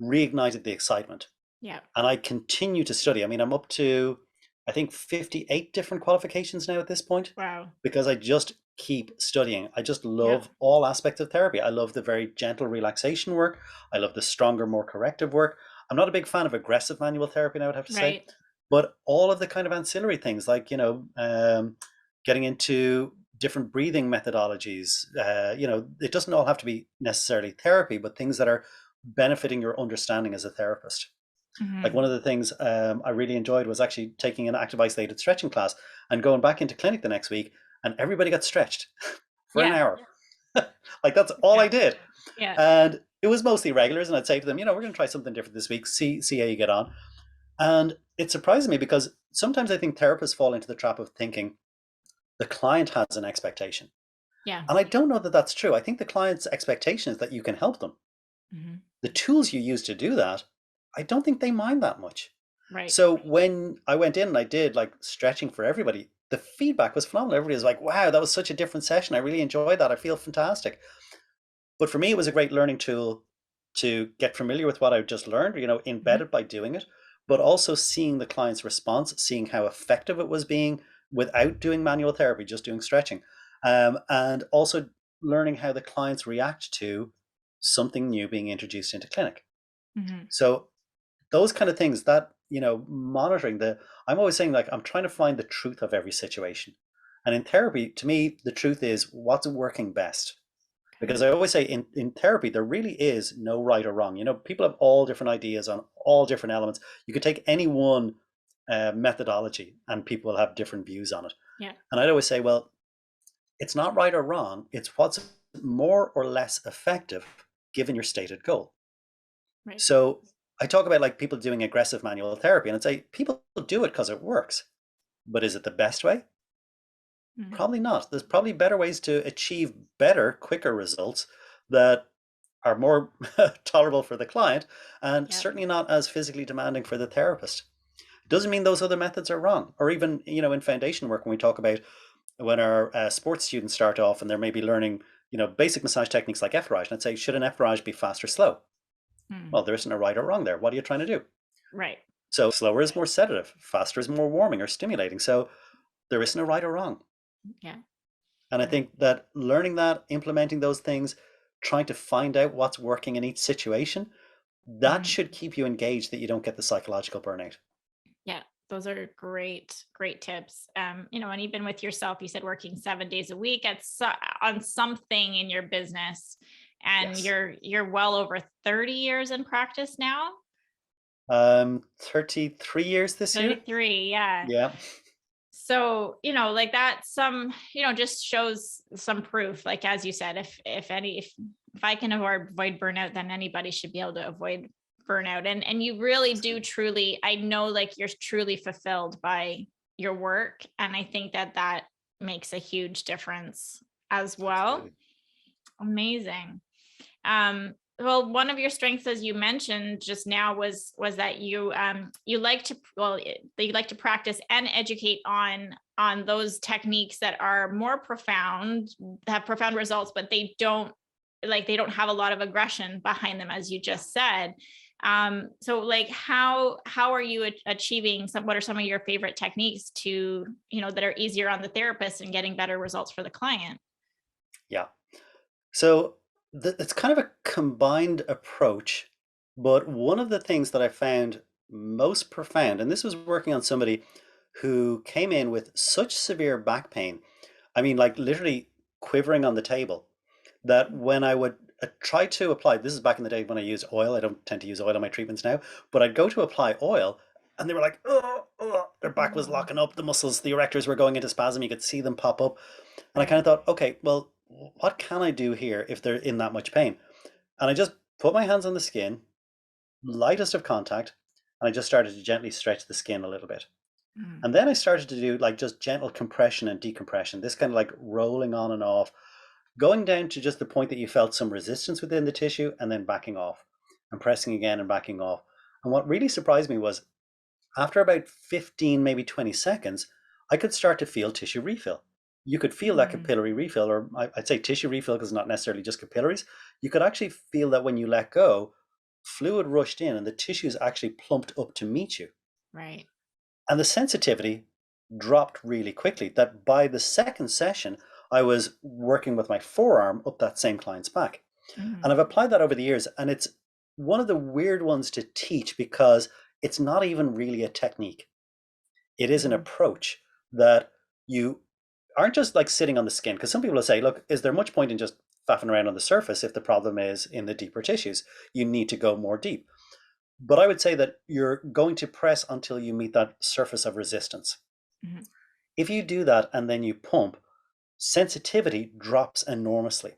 reignited the excitement, Yeah. and I continue to study. I mean, I'm up to, I think, 58 different qualifications now at this point Wow. because I just keep studying. I just Yeah. love all aspects of therapy. I love the very gentle relaxation work. I love the stronger, more corrective work. I'm not a big fan of aggressive manual therapy now, I would have to say, Right. but all of the kind of ancillary things like, getting into different breathing methodologies, it doesn't all have to be necessarily therapy, but things that are benefiting your understanding as a therapist. Like one Hmm. of the things I really enjoyed was actually taking an active isolated stretching class and going back into clinic the next week, and everybody got stretched for an Yeah. hour. Like that's all I Yeah. did, Yeah. and it was mostly regulars. And I'd say to them, we're going to try something different this week. See how you get on. And it surprised me because sometimes I think therapists fall into the trap of thinking the client has an expectation, Yeah. and I don't know that that's true. I think the client's expectation is that you can help them. Hmm. The tools you use to do that, I don't think they mind that much. Right. So when I went in and I did like stretching for everybody, the feedback was phenomenal. Everybody was like, wow, that was such a different session. I really enjoyed that. I feel fantastic. But for me, it was a great learning tool to get familiar with what I just learned, Hmm. embedded by doing it, but also seeing the client's response, seeing how effective it was being without doing manual therapy, just doing stretching. And also learning how the clients react to something new being introduced into clinic. Hmm. So those kind of things that monitoring the I'm always saying, like, I'm trying to find the truth of every situation, and in therapy to me the truth is what's working best, Okay. because I always say in therapy there really is no right or wrong. People have all different ideas on all different elements. You could take any one methodology and people will have different views on it, Yeah. and I'd always say, well, It's not right or wrong, it's what's more or less effective given your stated goal. Right. So I talk about like people doing aggressive manual therapy, and I'd say people do it because it works. But is it the best way? Mm. Probably not. There's probably better ways to achieve better, quicker results that are more tolerable for the client and Yep. certainly not as physically demanding for the therapist. Doesn't mean those other methods are wrong. Or even, in foundation work, when we talk about when our sports students start off and they're maybe learning, basic massage techniques like effleurage, and I'd say, should an effleurage be fast or slow? Mm. Well, there isn't a right or wrong there. What are you trying to do? Right. So slower is more sedative, faster is more warming or stimulating. So there isn't a right or wrong. Yeah. And I Yeah. think that learning that, implementing those things, trying to find out what's working in each situation, that Mhm. should keep you engaged that you don't get the psychological burnout. Yeah, those are great, great tips. And even with yourself, you said working 7 days a week on something in your business, and Yes. you're well over 30 years in practice now. 33 years this year. 33, yeah. Yeah. So, like that, just shows some proof. Like as you said, if I can avoid burnout, then anybody should be able to avoid burnout. And you really do Absolutely. truly, I know, like you're truly fulfilled by your work. And I think that that makes a huge difference as well. Absolutely. Amazing. Well, one of your strengths, as you mentioned just now, was that you like to that you like to practice and educate on those techniques that are more profound, have profound results, but they don't have a lot of aggression behind them, as you just said. So like how are you achieving what are some of your favorite techniques to, that are easier on the therapist and getting better results for the client? Yeah. So it's kind of a combined approach, but one of the things that I found most profound, and this was working on somebody who came in with such severe back pain, I mean, like literally quivering on the table, that when I would try to apply, this is back in the day when I used oil. I don't tend to use oil on my treatments now, but I'd go to apply oil and they were like, oh, oh, their back was Oh, locking up, the muscles, the erectors were going into spasm. You could see them pop up. And I kind right. of thought, okay, well, what can I do here if they're in that much pain? And I just put my hands on the skin, lightest of contact, and I just started to gently stretch the skin a little bit. Mm, And then I started to do like just gentle compression and decompression, this kind of like rolling on and off, going down to just the point that you felt some resistance within the tissue and then backing off and pressing again and backing off. And what really surprised me was after about 15, maybe 20 seconds, I could start to feel tissue refill. You could feel that mm, capillary refill, or I'd say tissue refill because it's not necessarily just capillaries. You could actually feel that when you let go, fluid rushed in and the tissues actually plumped up to meet you. right. And the sensitivity dropped really quickly. That by the second session, I was working with my forearm up that same client's back. And I've Mhm. applied that over the years, and it's one of the weird ones to teach because it's not even really a technique. It is an Mhm. approach that you aren't just like sitting on the skin. Because some people will say, look, is there much point in just faffing around on the surface if the problem is in the deeper tissues? You need to go more deep. But I would say that you're going to press until you meet that surface of resistance. Mhm. If you do that and then you pump, sensitivity drops enormously.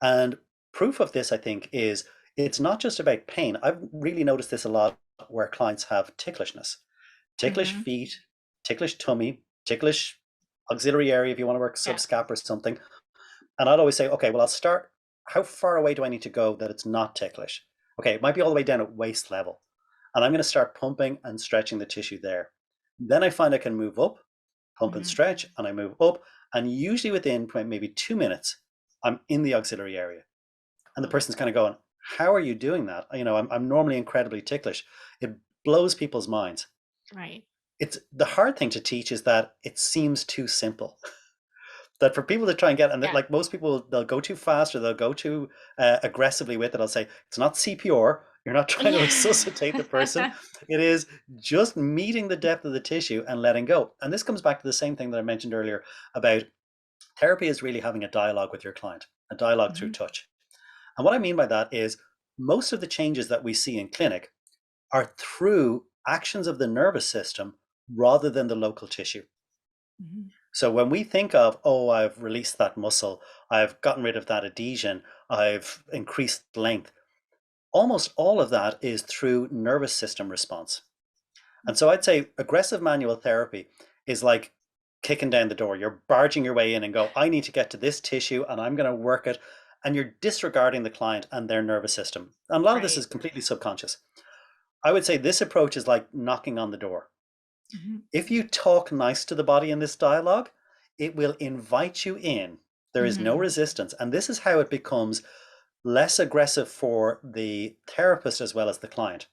And proof of this, I think, is it's not just about pain. I've really noticed this a lot where clients have ticklishness, ticklish Mhm. feet, ticklish tummy, ticklish auxiliary area if you want to work Yeah. subscap or something. And I'd always say, okay, well, I'll start. How far away do I need to go that it's not ticklish? Okay, it might be all the way down at waist level. And I'm going to start pumping and stretching the tissue there. Then I find I can move up, pump and Mhm. stretch, and I move up. And usually within maybe 2 minutes, I'm in the auxiliary area. And the Cool. person's kind of going, how are you doing that? I'm normally incredibly ticklish. It blows people's minds. Right. It's the hard thing to teach is that it seems too simple. That for people to try and get, and that Yeah. like most people, they'll go too fast or they'll go too aggressively with it. I'll say, it's not CPR. You're not trying to resuscitate the person. It is just meeting the depth of the tissue and letting go. And this comes back to the same thing that I mentioned earlier about therapy is really having a dialogue with your client, a dialogue through Mhm. touch. And what I mean by that is most of the changes that we see in clinic are through actions of the nervous system rather than the local tissue. Mhm. So when we think of, oh, I've released that muscle, I've gotten rid of that adhesion, I've increased length, almost all of that is through nervous system response. And so I'd say aggressive manual therapy is like kicking down the door. You're barging your way in and go, I need to get to this tissue and I'm going to work it. And you're disregarding the client and their nervous system. And a lot of this Right. is completely subconscious. I would say this approach is like knocking on the door. Hmm. If you talk nice to the body in this dialogue, it will invite you in. There is no Hmm. resistance. And this is how it becomes less aggressive for the therapist as well as the client.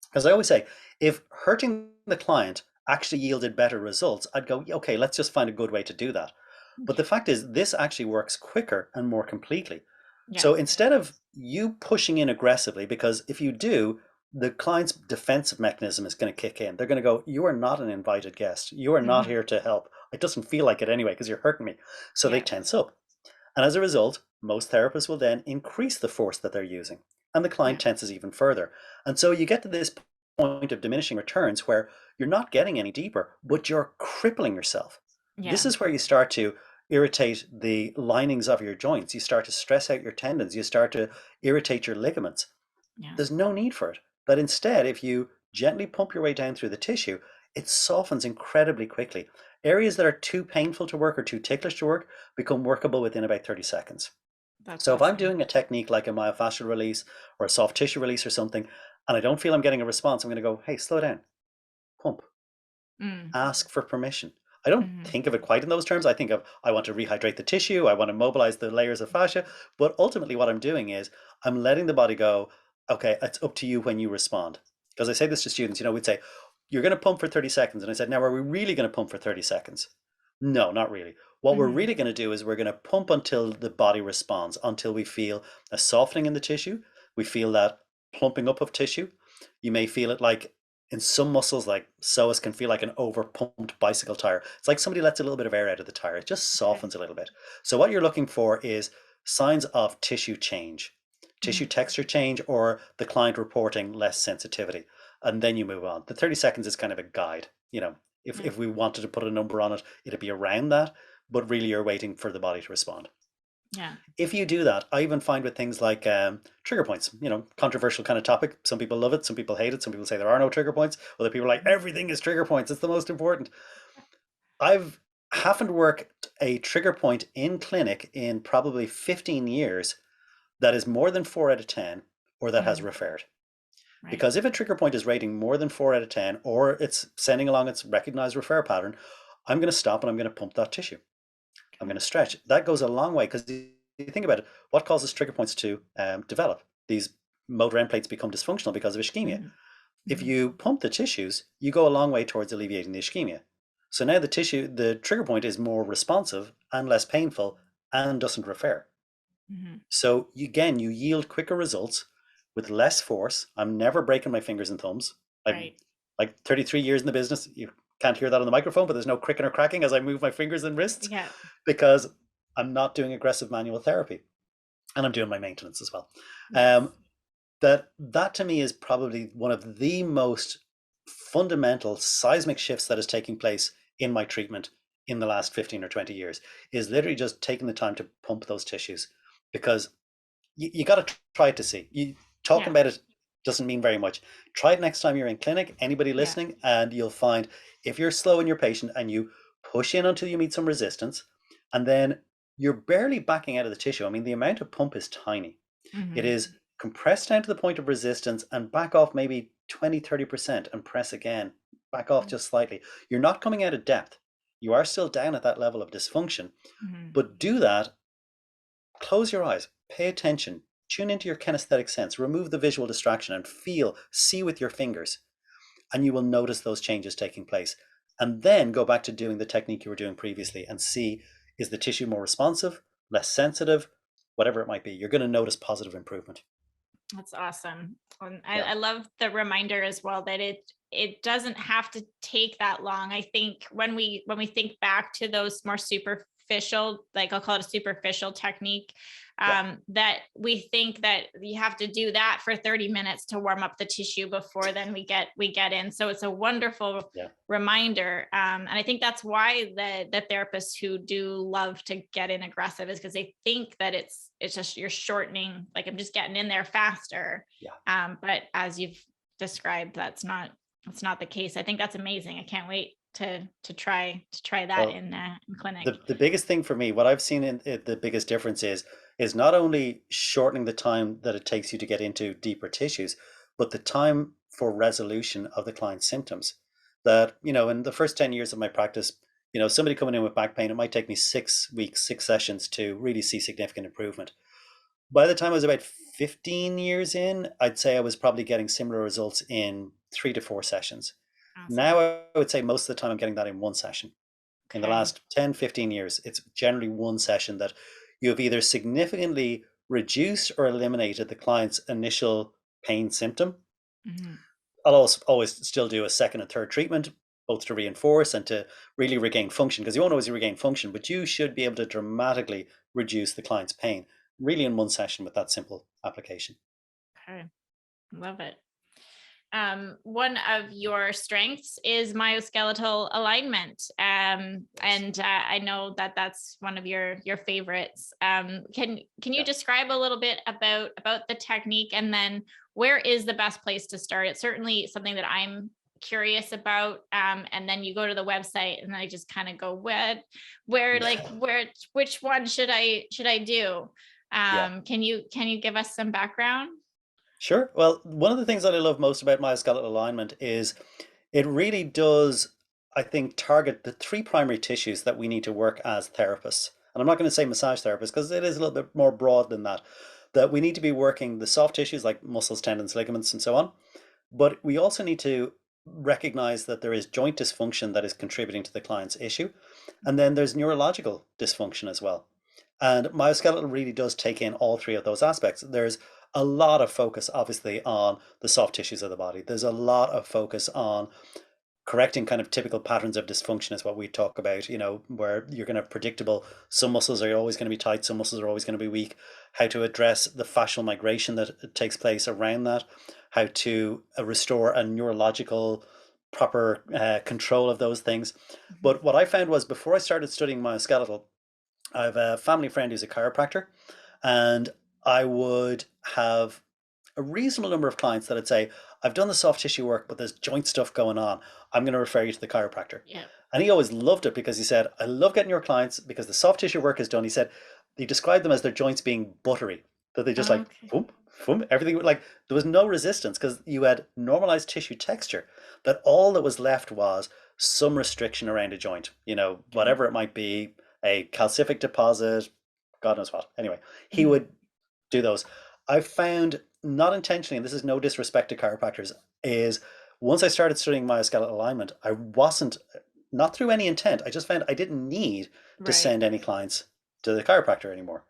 Because I always say, if hurting the client actually yielded better results, I'd go, okay, let's just find a good way to do that. But the Okay. fact is, this actually works quicker and more completely. Yeah. So instead of you pushing in aggressively, because if you do, the client's defensive mechanism is going to kick in. They're going to go, you are not an invited guest. You are not Hmm. here to help. It doesn't feel like it anyway because you're hurting me. So they Yeah. tense up. And as a result, most therapists will then increase the force that they're using, and the client Yeah. tenses even further. And so you get to this point of diminishing returns where you're not getting any deeper, but you're crippling yourself. This Yeah. is where you start to irritate the linings of your joints. You start to stress out your tendons. You start to irritate your ligaments. Yeah. There's no need for it. But instead, if you gently pump your way down through the tissue, it softens incredibly quickly. Areas that are too painful to work or too ticklish to work become workable within about 30 seconds. That's So if I'm awesome. doing a technique like a myofascial release or a soft tissue release or something, and I don't feel I'm getting a response, I'm going to go, hey, slow down, pump, Mm. ask for permission. I don't Hmm. think of it quite in those terms. I think of I want to rehydrate the tissue, I want to mobilize the layers of fascia, but ultimately what I'm doing is I'm letting the body go, okay, it's up to you when you respond. Because I say this to students, we'd say, you're going to pump for 30 seconds. And I said, now are we really going to pump for 30 seconds? No, not really. What we're Hmm. really going to do is we're going to pump until the body responds, until we feel a softening in the tissue. We feel that plumping up of tissue. You may feel it like in some muscles, like psoas can feel like an over pumped bicycle tire. It's like somebody lets a little bit of air out of the tire. It just Okay. softens a little bit. So what you're looking for is signs of tissue change, tissue Hmm. texture change, or the client reporting less sensitivity. And then you move on. The 30 seconds is kind of a guide. Yeah. If we wanted to put a number on it, it'd be around that, but really you're waiting for the body to respond. Yeah. If you do that, I even find with things like trigger points, controversial kind of topic. Some people love it, some people hate it, some people say there are no trigger points, other people are like Mhm. everything is trigger points, it's the most important. I've haven't worked a trigger point in clinic in probably 15 years that is more than 4 out of 10 or that has Mhm. referred. Right. Because if a trigger point is rating more than 4 out of 10 or it's sending along its recognized refer pattern, I'm going to stop and I'm going to pump that tissue. I'm going Okay. to stretch. That goes a long way because you think about it, what causes trigger points to develop? These motor end plates become dysfunctional because of ischemia. Mhm. If Mhm. you pump the tissues, you go a long way towards alleviating the ischemia. So now the trigger point is more responsive and less painful and doesn't refer. Mhm. So you yield quicker results with less force. I'm never breaking my fingers and thumbs. I'm Right. like 33 years in the business. You can't hear that on the microphone, but there's no cricking or cracking as I move my fingers and wrists Yeah. because I'm not doing aggressive manual therapy and I'm doing my maintenance as well. Yes. Um, that to me is probably one of the most fundamental seismic shifts that is taking place in my treatment in the last 15 or 20 years is literally just taking the time to pump those tissues because you got to try it to see. You talking Yeah. about it doesn't mean very much. Try it next time you're in clinic, anybody Yeah. listening, and you'll find if you're slow in your patient and you push in until you meet some resistance, and then you're barely backing out of the tissue. I mean, the amount of pump is tiny. It Mhm. is compressed down to the point of resistance and back off maybe 20-30% and press again. Back off just slightly. You're not coming out of depth. You are still down at that level of dysfunction, Mhm. but do that. Close your eyes, pay attention, tune into your kinesthetic sense, remove the visual distraction and see with your fingers, and you will notice those changes taking place. And then go back to doing the technique you were doing previously and see, is the tissue more responsive, less sensitive, whatever it might be. You're going to notice positive improvement. That's awesome. And Yeah. I love the reminder as well that it doesn't have to take that long. I think when we think back to those more superficial, like I'll call it a superficial technique, Yeah, that we think that you have to do that for 30 minutes to warm up the tissue before then we get in. So it's a wonderful yeah, reminder. And I think that's why the therapists who do love to get in aggressive is because they think that it's just you're shortening, like I'm just getting in there faster. yeah. But as you've described, that's not the case. I think that's amazing. I can't wait to try that Well, in clinic. the biggest thing for me, what I've seen in it, the biggest difference is not only shortening the time that it takes you to get into deeper tissues, but the time for resolution of the client's symptoms. That, in the first 10 years of my practice, somebody coming in with back pain, it might take me 6 weeks, 6 sessions to really see significant improvement. By the time I was about 15 years in, I'd say I was probably getting similar results in 3 to 4 sessions. Now Awesome. I would say most of the time I'm getting that in one session. In the Okay. last 10, 15 years, it's generally one session that you have either significantly reduced or eliminated the client's initial pain symptom. Mhm. I'll also always still do a second and third treatment, both to reinforce and to really regain function, because you won't always regain function, but you should be able to dramatically reduce the client's pain, really in one session with that simple application. Okay. Love it. One of your strengths is myoskeletal alignment, Yes. and I know that that's one of your favorites. Can you Yeah. describe a little bit about the technique, and then where is the best place to start? It's certainly something that I'm curious about. And then you go to the website, and I just kind of go, where, like, Yeah. which one should I do? Yeah. Can you give us some background? Sure. Well, one of the things that I love most about myoskeletal alignment is it really does, I think, target the three primary tissues that we need to work as therapists. And I'm not going to say massage therapists because it is a little bit more broad than that. That we need to be working the soft tissues like muscles, tendons, ligaments, and so on. But we also need to recognize that there is joint dysfunction that is contributing to the client's issue. And then there's neurological dysfunction as well. And myoskeletal really does take in all three of those aspects. There's a lot of focus, obviously, on the soft tissues of the body. There's a lot of focus on correcting kind of typical patterns of dysfunction is what we talk about, where you're going to have predictable, some muscles are always going to be tight, some muscles are always going to be weak, how to address the fascial migration that takes place around that, how to restore a neurological proper control of those things. Mhm. But what I found was before I started studying myoskeletal, I have a family friend who's a chiropractor, and I would have a reasonable number of clients that I'd say, I've done the soft tissue work, but there's joint stuff going on. I'm going to refer you to the chiropractor. Yeah. And he always loved it because he said, I love getting your clients because the soft tissue work is done. He said, he described them as their joints being buttery, that they just like, Okay. boom, boom, everything like there was no resistance because you had normalized tissue texture, that all that was left was some restriction around a joint, Okay. whatever it might be, a calcific deposit, God knows what. Anyway, he Mhm. would do those. I found, not intentionally, and this is no disrespect to chiropractors, is once I started studying myoskeletal alignment, I wasn't, not through any intent, I just found I didn't need to Right. send any clients to the chiropractor anymore.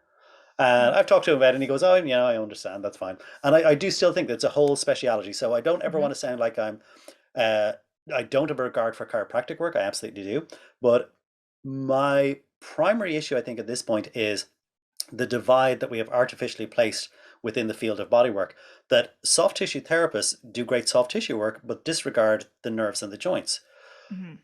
And Mm. I've talked to him about it, and he goes, "Oh, yeah, I understand. That's fine." And I do still think that's a whole speciality. So I don't ever Mhm. want to sound like uh, I don't have a regard for chiropractic work. I absolutely do. But my primary issue, I think, at this point is the divide that we have artificially placed within the field of bodywork. That soft tissue therapists do great soft tissue work, but disregard the nerves and the joints. Mhm.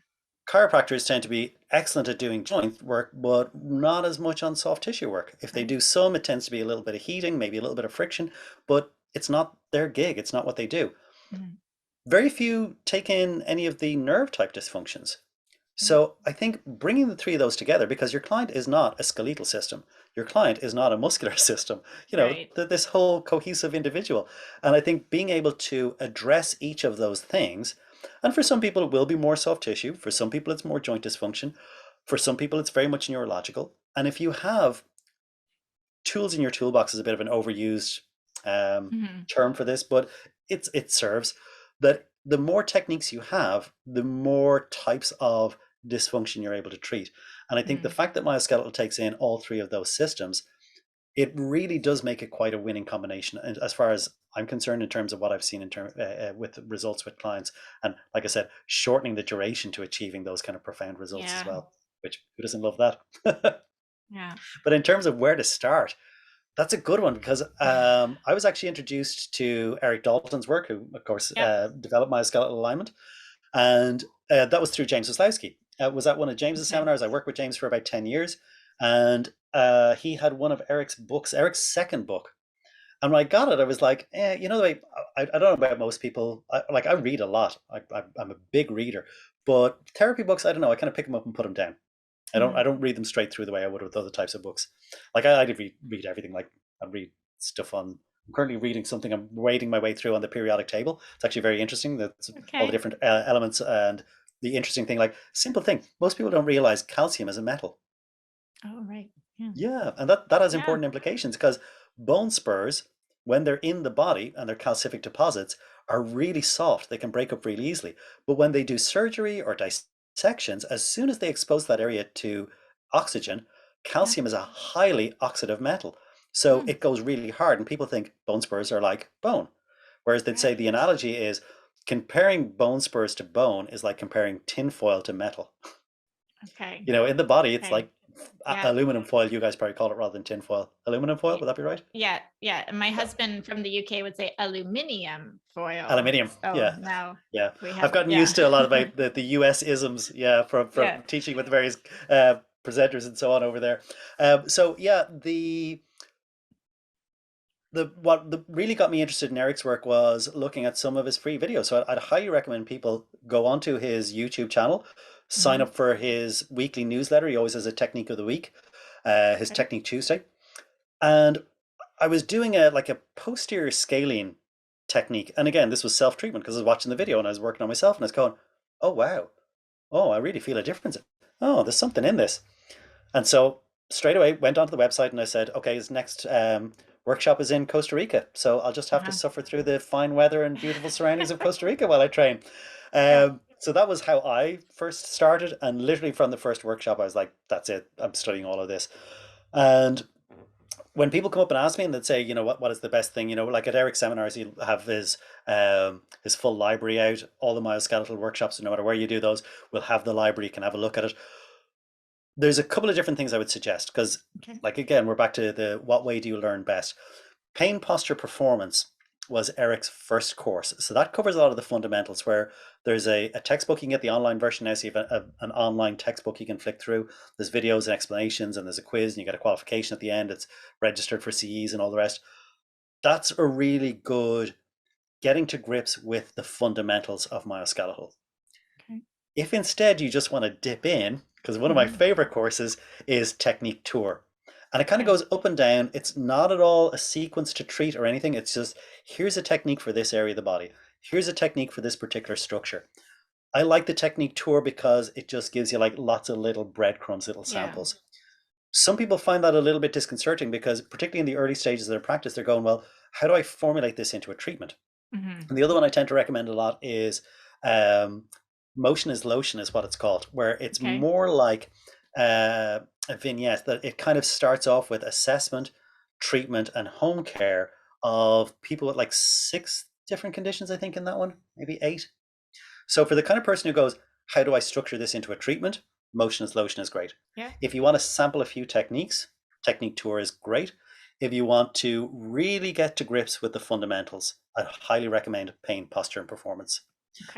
Chiropractors tend to be excellent at doing joint work, but not as much on soft tissue work. If they Right. do some, it tends to be a little bit of heating, maybe a little bit of friction, but it's not their gig. It's not what they do. Mhm. Very few take in any of the nerve type dysfunctions. Mhm. So I think bringing the three of those together, because your client is not a skeletal system, your client is not a muscular system, Right. this whole cohesive individual. And I think being able to address each of those things, and for some people it will be more soft tissue, for some people it's more joint dysfunction, for some people it's very much neurological. And if you have tools in your toolbox is a bit of an overused Mhm. term for this, but it serves that the more techniques you have, the more types of dysfunction you're able to treat. And I think the Mhm. fact that myoskeletal takes in all three of those systems, it really does make it quite a winning combination. And as far as I'm concerned, in terms of what I've seen in terms with results with clients, and like I said, shortening the duration to achieving those kind of profound results as Yeah. well. Which who doesn't love that? Yeah. But in terms of where to start, that's a good one because I was actually introduced to Erik Dalton's work, who, of course, Yep. developed myoskeletal alignment. And that was through James Waslowski. Was at one of James's Okay. seminars. I worked with James for about 10 years. And he had one of Eric's books, Eric's second book. And when I got it, I was like, you know, the way I don't know about most people. I read a lot. I'm a big reader, but therapy books, I don't know. I kind of pick them up and put them down. I Mhm. don't read them straight through the way I would with other types of books. Like I read everything. Like I read stuff on. I'm currently reading something. I'm wading my way through on the periodic table. It's actually very interesting. That's all the Okay. different elements and the interesting thing. Like simple thing. Most people don't realize calcium is a metal. Oh, right. Yeah. Yeah, and that has Yeah. important implications because bone spurs, when they're in the body and they're calcific deposits, are really soft. They can break up really easily. But when they do surgery or dissections, as soon as they expose that area to oxygen, Yeah. calcium is a highly oxidative metal. So Mm. it goes really hard, and people think bone spurs are like bone. Whereas they'd say the Right. analogy is comparing bone spurs to bone is like comparing tin foil to metal. Okay. You know, in the body, it's Okay. like Yeah. aluminum foil. You guys probably call it rather than tin foil. Aluminum foil, Y- would that be right? Yeah. Yeah. And my Yeah. husband from the UK would say aluminium foil. Aluminium. So Yeah. now Yeah. we I've have, gotten yeah. used to a lot of the US isms, yeah, from Yeah. teaching with the various presenters and so on over there. So yeah, the what really got me interested in Eric's work was looking at some of his free videos. So I'd highly recommend people go onto his YouTube channel, sign Hmm. up for his weekly newsletter. He always has a technique of the week, his Okay. Technique Tuesday. And I was doing a like a posterior scaling technique. And again, this was self-treatment because I was watching the video and I was working on myself and I was going, oh wow. Oh, I really feel a difference. Oh, there's something in this. And so straight away went onto the website and I said, okay, his next workshop is in Costa Rica. So I'll just have to Uh-huh. suffer through the fine weather and beautiful surroundings of Costa Rica while I train. Yeah. So that was how I first started. And literally from the first workshop, I was like, that's it. I'm studying all of this. And when people come up and ask me and they'd say, you know, what is the best thing? You know, like at Eric's seminars, he'll have his full library out, all the myoskeletal workshops, no matter where you do those, we'll have the library, you can have a look at it. There's a couple of different things I would suggest because, Okay. like again, we're back to the what way do you learn best? Pain posture performance was Eric's first course. So that covers a lot of the fundamentals where there's a textbook. You can get the online version now. So you have an online textbook you can flick through. There's videos and explanations and there's a quiz and you get a qualification at the end. It's registered for CEs and all the rest. That's a really good getting to grips with the fundamentals of myoskeletal. Okay. If instead you just want to dip in, because one of my Hmm. favorite courses is Technique Tour. And it kind of Okay. goes up and down. It's not at all a sequence to treat or anything. It's just here's a technique for this area of the body. Here's a technique for this particular structure. I like the Technique Tour because it just gives you like lots of little breadcrumbs, little Yeah. samples. Some people find that a little bit disconcerting because, particularly in the early stages of their practice, they're going, well, how do I formulate this into a treatment? Hmm. And the other one I tend to recommend a lot is um, Motion is Lotion, is what it's called, where it's Okay. more like a vignette that it kind of starts off with assessment, treatment, and home care of people with like 6 different conditions, I think, in that one, maybe 8. So for the kind of person who goes, how do I structure this into a treatment? Motion is Lotion is great. Yeah. If you want to sample a few techniques, Technique Tour is great. If you want to really get to grips with the fundamentals, I highly recommend Pain, Posture, and Performance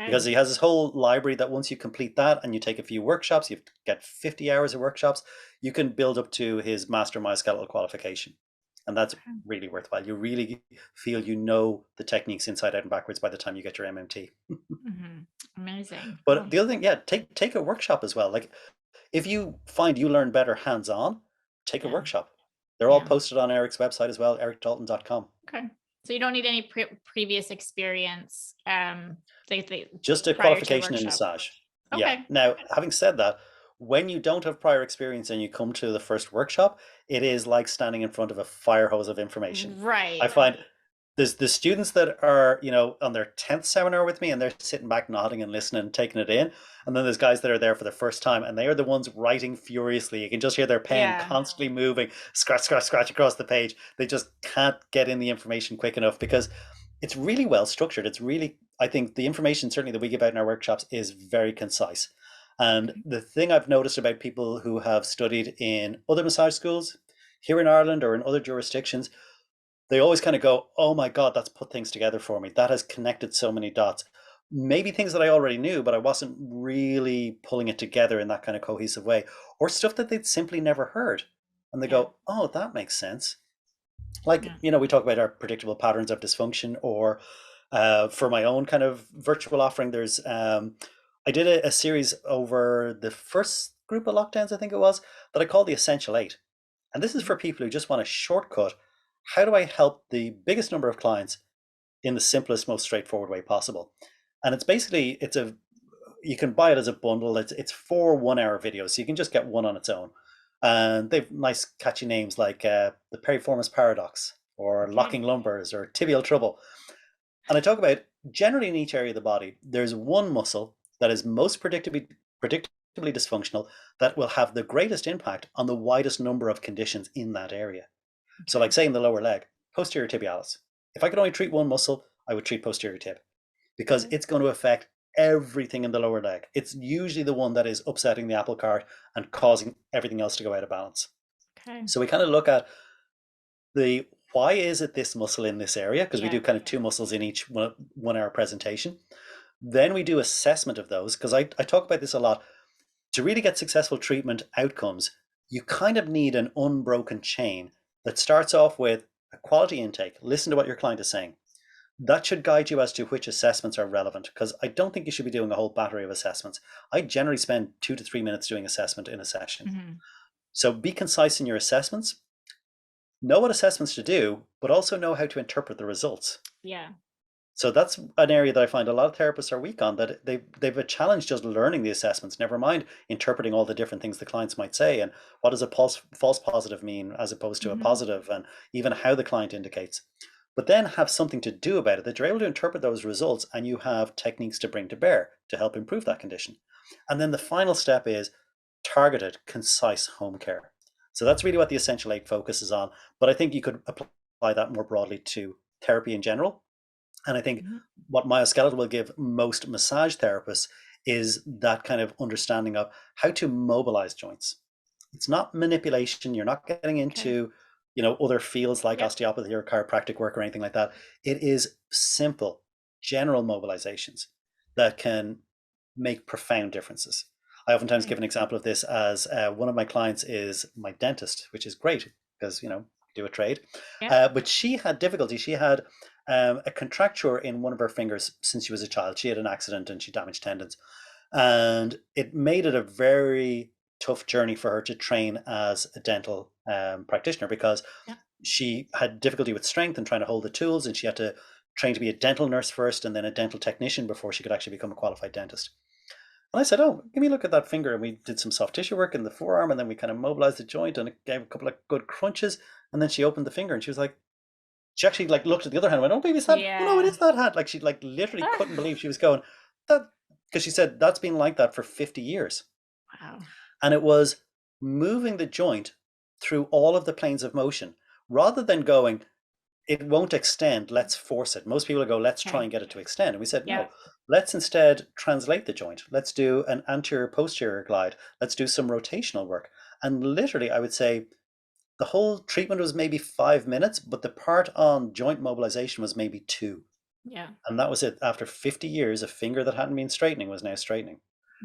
because Okay. he has this whole library that once you complete that and you take a few workshops, you get 50 hours of workshops, you can build up to his Master Myoskeletal qualification. And that's Okay. really worthwhile. You really feel you know the techniques inside out and backwards by the time you get your MMT. Hmm. Amazing. But Cool. the other thing, yeah, take a workshop as well. Like if you find you learn better hands on, take a Yeah. workshop. They're all Yeah. posted on Eric's website as well, ericdalton.com. Okay. So you don't need any previous experience, the Just a prior to the qualification in workshop. massage. Yeah. Okay. Now, having said that, when you don't have prior experience and you come to the first workshop, it is like standing in front of a fire hose of information. I Right. find there's the students that are, you know, on their 10th seminar with me and they're sitting back nodding and listening and taking it in. And then there's guys that are there for the first time and they are the ones writing furiously. You can just hear their pen Yeah. constantly moving, scratch, scratch, scratch across the page. They just can't get in the information quick enough because it's really well structured. It's really, I think the information certainly that we give out in our workshops is very concise. And Okay. the thing I've noticed about people who have studied in other massage schools here in Ireland or in other jurisdictions, they always kind of go, oh my God, that's put things together for me. That has connected so many dots. Maybe things that I already knew, but I wasn't really pulling it together in that kind of cohesive way, or stuff that they'd simply never heard. And they Yeah. go, oh, that makes sense. Like, Yeah. we talk about our predictable patterns of dysfunction, or for my own kind of virtual offering, I did a series over the first group of lockdowns, I think it was, that I called the Essential Eight. And this is Mhm. for people who just want a shortcut. How do I help the biggest number of clients in the simplest, most straightforward way possible? And it's basically, you can buy it as a bundle. It's 4 1 hour videos, so you can just get one on its own. And they've nice catchy names like the Periformis Paradox, or Okay. Locking Lumbers, or Tibial Trouble. And I talk about, generally in each area of the body, there's one muscle that is most predictably dysfunctional, that will have the greatest impact on the widest number of conditions in that area. So, like, Okay. say in the lower leg, posterior tibialis. If I could only treat one muscle, I would treat posterior tib, because Okay. it's going to affect everything in the lower leg. It's usually the one that is upsetting the apple cart and causing everything else to go out of balance. Okay. So we kind of look at the why is it this muscle in this area, because we Yeah. do kind of two muscles in each 1 hour presentation. Then we do assessment of those, because I talk about this a lot. To really get successful treatment outcomes, you kind of need an unbroken chain that starts off with a quality intake. Listen to what your client is saying. That should guide you as to which assessments are relevant, because I don't think you should be doing a whole battery of assessments. I generally spend 2 to 3 minutes doing assessment in a session. Hmm. So be concise in your assessments, know what assessments to do, but also know how to interpret the results. Yeah. So that's an area that I find a lot of therapists are weak on, that they've a challenge just learning the assessments, never mind interpreting all the different things the clients might say, and what does a false positive mean as opposed to a Hmm. positive, and even how the client indicates. But then have something to do about it, that you're able to interpret those results, and you have techniques to bring to bear to help improve that condition. And then the final step is targeted, concise home care. So that's really what the Essential Eight focuses on. But I think you could apply that more broadly to therapy in general. And I think Hmm. what myoskeletal will give most massage therapists is that kind of understanding of how to mobilize joints. It's not manipulation. You're not getting Okay. into, other fields like Yep. osteopathy or chiropractic work or anything like that. It is simple, general mobilizations that can make profound differences. I oftentimes give Okay. an example of this as one of my clients is my dentist, which is great because, do a trade. Yep. But she had difficulty. She had a contracture in one of her fingers since she was a child. She had an accident and she damaged tendons. And it made it a very tough journey for her to train as a dental practitioner, because Yep. she had difficulty with strength and trying to hold the tools, and she had to train to be a dental nurse first and then a dental technician before she could actually become a qualified dentist. And I said, oh, give me a look at that finger. And we did some soft tissue work in the forearm, and then we kind of mobilized the joint, and it gave a couple of good crunches. And then she opened the finger and she was like, she actually like looked at the other hand and went, oh, baby's hand. Oh, no, it Yeah. is that hand. Like she like literally couldn't Ah. believe she was going, that, because she said that's been like that for 50 years. Wow. And it was moving the joint through all of the planes of motion, rather than going, it won't extend, let's force it. Most people go, let's try Okay. and get it to extend. And we said, Yep. no, let's instead translate the joint. Let's do an anterior posterior glide. Let's do some rotational work. And literally, I would say the whole treatment was maybe 5 minutes, but the part on joint mobilization was maybe two. Yeah. And that was it. After 50 years, a finger that hadn't been straightening was now straightening.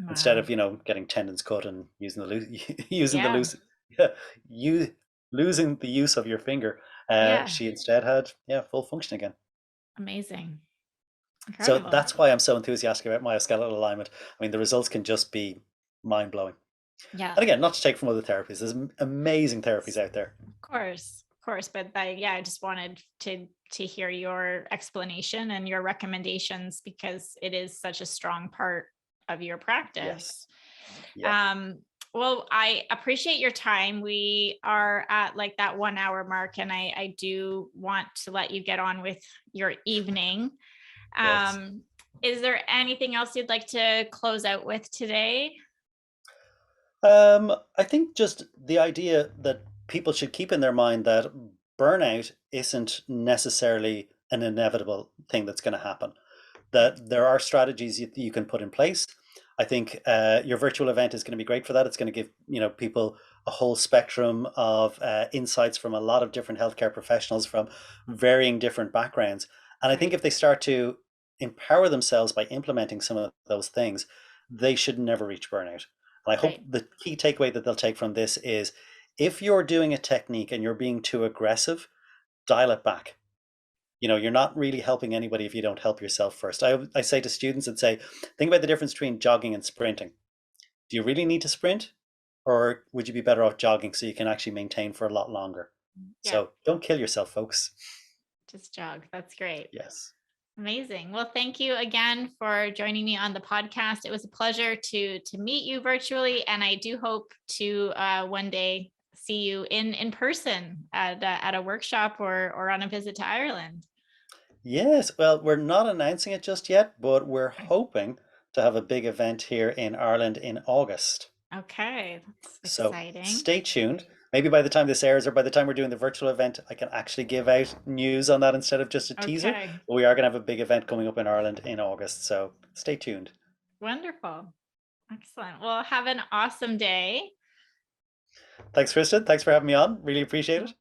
Instead Wow. of, getting tendons cut and using the loose, using the Yeah. loose, yeah, you losing the use of your finger. Yeah. She instead had, yeah, full function again. Amazing. So Incredible. that's why I'm so enthusiastic about myoskeletal alignment. I mean, the results can just be mind blowing. Yeah. And again, not to take from other therapies, there's amazing therapies out there. Of course. Of course. But yeah, I just wanted to hear your explanation and your recommendations because it is such a strong part of your Yes. practice. Yeah. Um, well, I appreciate your time. We are at like that 1 hour mark, and I do want to let you get on with your evening. Yes. Um, is there anything else you'd like to close out with today? I think just the idea that people should keep in their mind that burnout isn't necessarily an inevitable thing that's going to happen, Yeah. that there are strategies you can put in place. I think your virtual event is going to be great for that. It's going to give people a whole spectrum of insights from a lot of different healthcare professionals from varying different backgrounds. And I think Right, if they start to empower themselves by implementing some of those things, they should never reach burnout. And I hope right. the key takeaway that they'll take from this is if you're doing a technique and you're being too aggressive, dial it back. You're not really helping anybody if you don't help yourself first. I say to students and say, think about the difference between jogging and sprinting. Do you really need to sprint? Or would you be better off jogging so you can actually maintain for a lot longer? Yeah, So don't kill yourself, folks. just jog. That's great. Yes. Amazing. Well, thank you again for joining me on the podcast. It was a pleasure to meet you virtually, and I do hope to one day see you in person at a workshop or on a visit to Ireland. Yes. Well, we're not announcing it just yet, but we're Okay. hoping to have a big event here in Ireland in August. Okay, that's So exciting. stay tuned. Maybe by the time this airs or by the time we're doing the virtual event, I can actually give out news on that instead of just a teaser. Okay, But we are going to have a big event coming up in Ireland in August. So stay tuned. wonderful. Excellent. Well, have an awesome day. Thanks, Kristen. Thanks for having me on. Really appreciate it.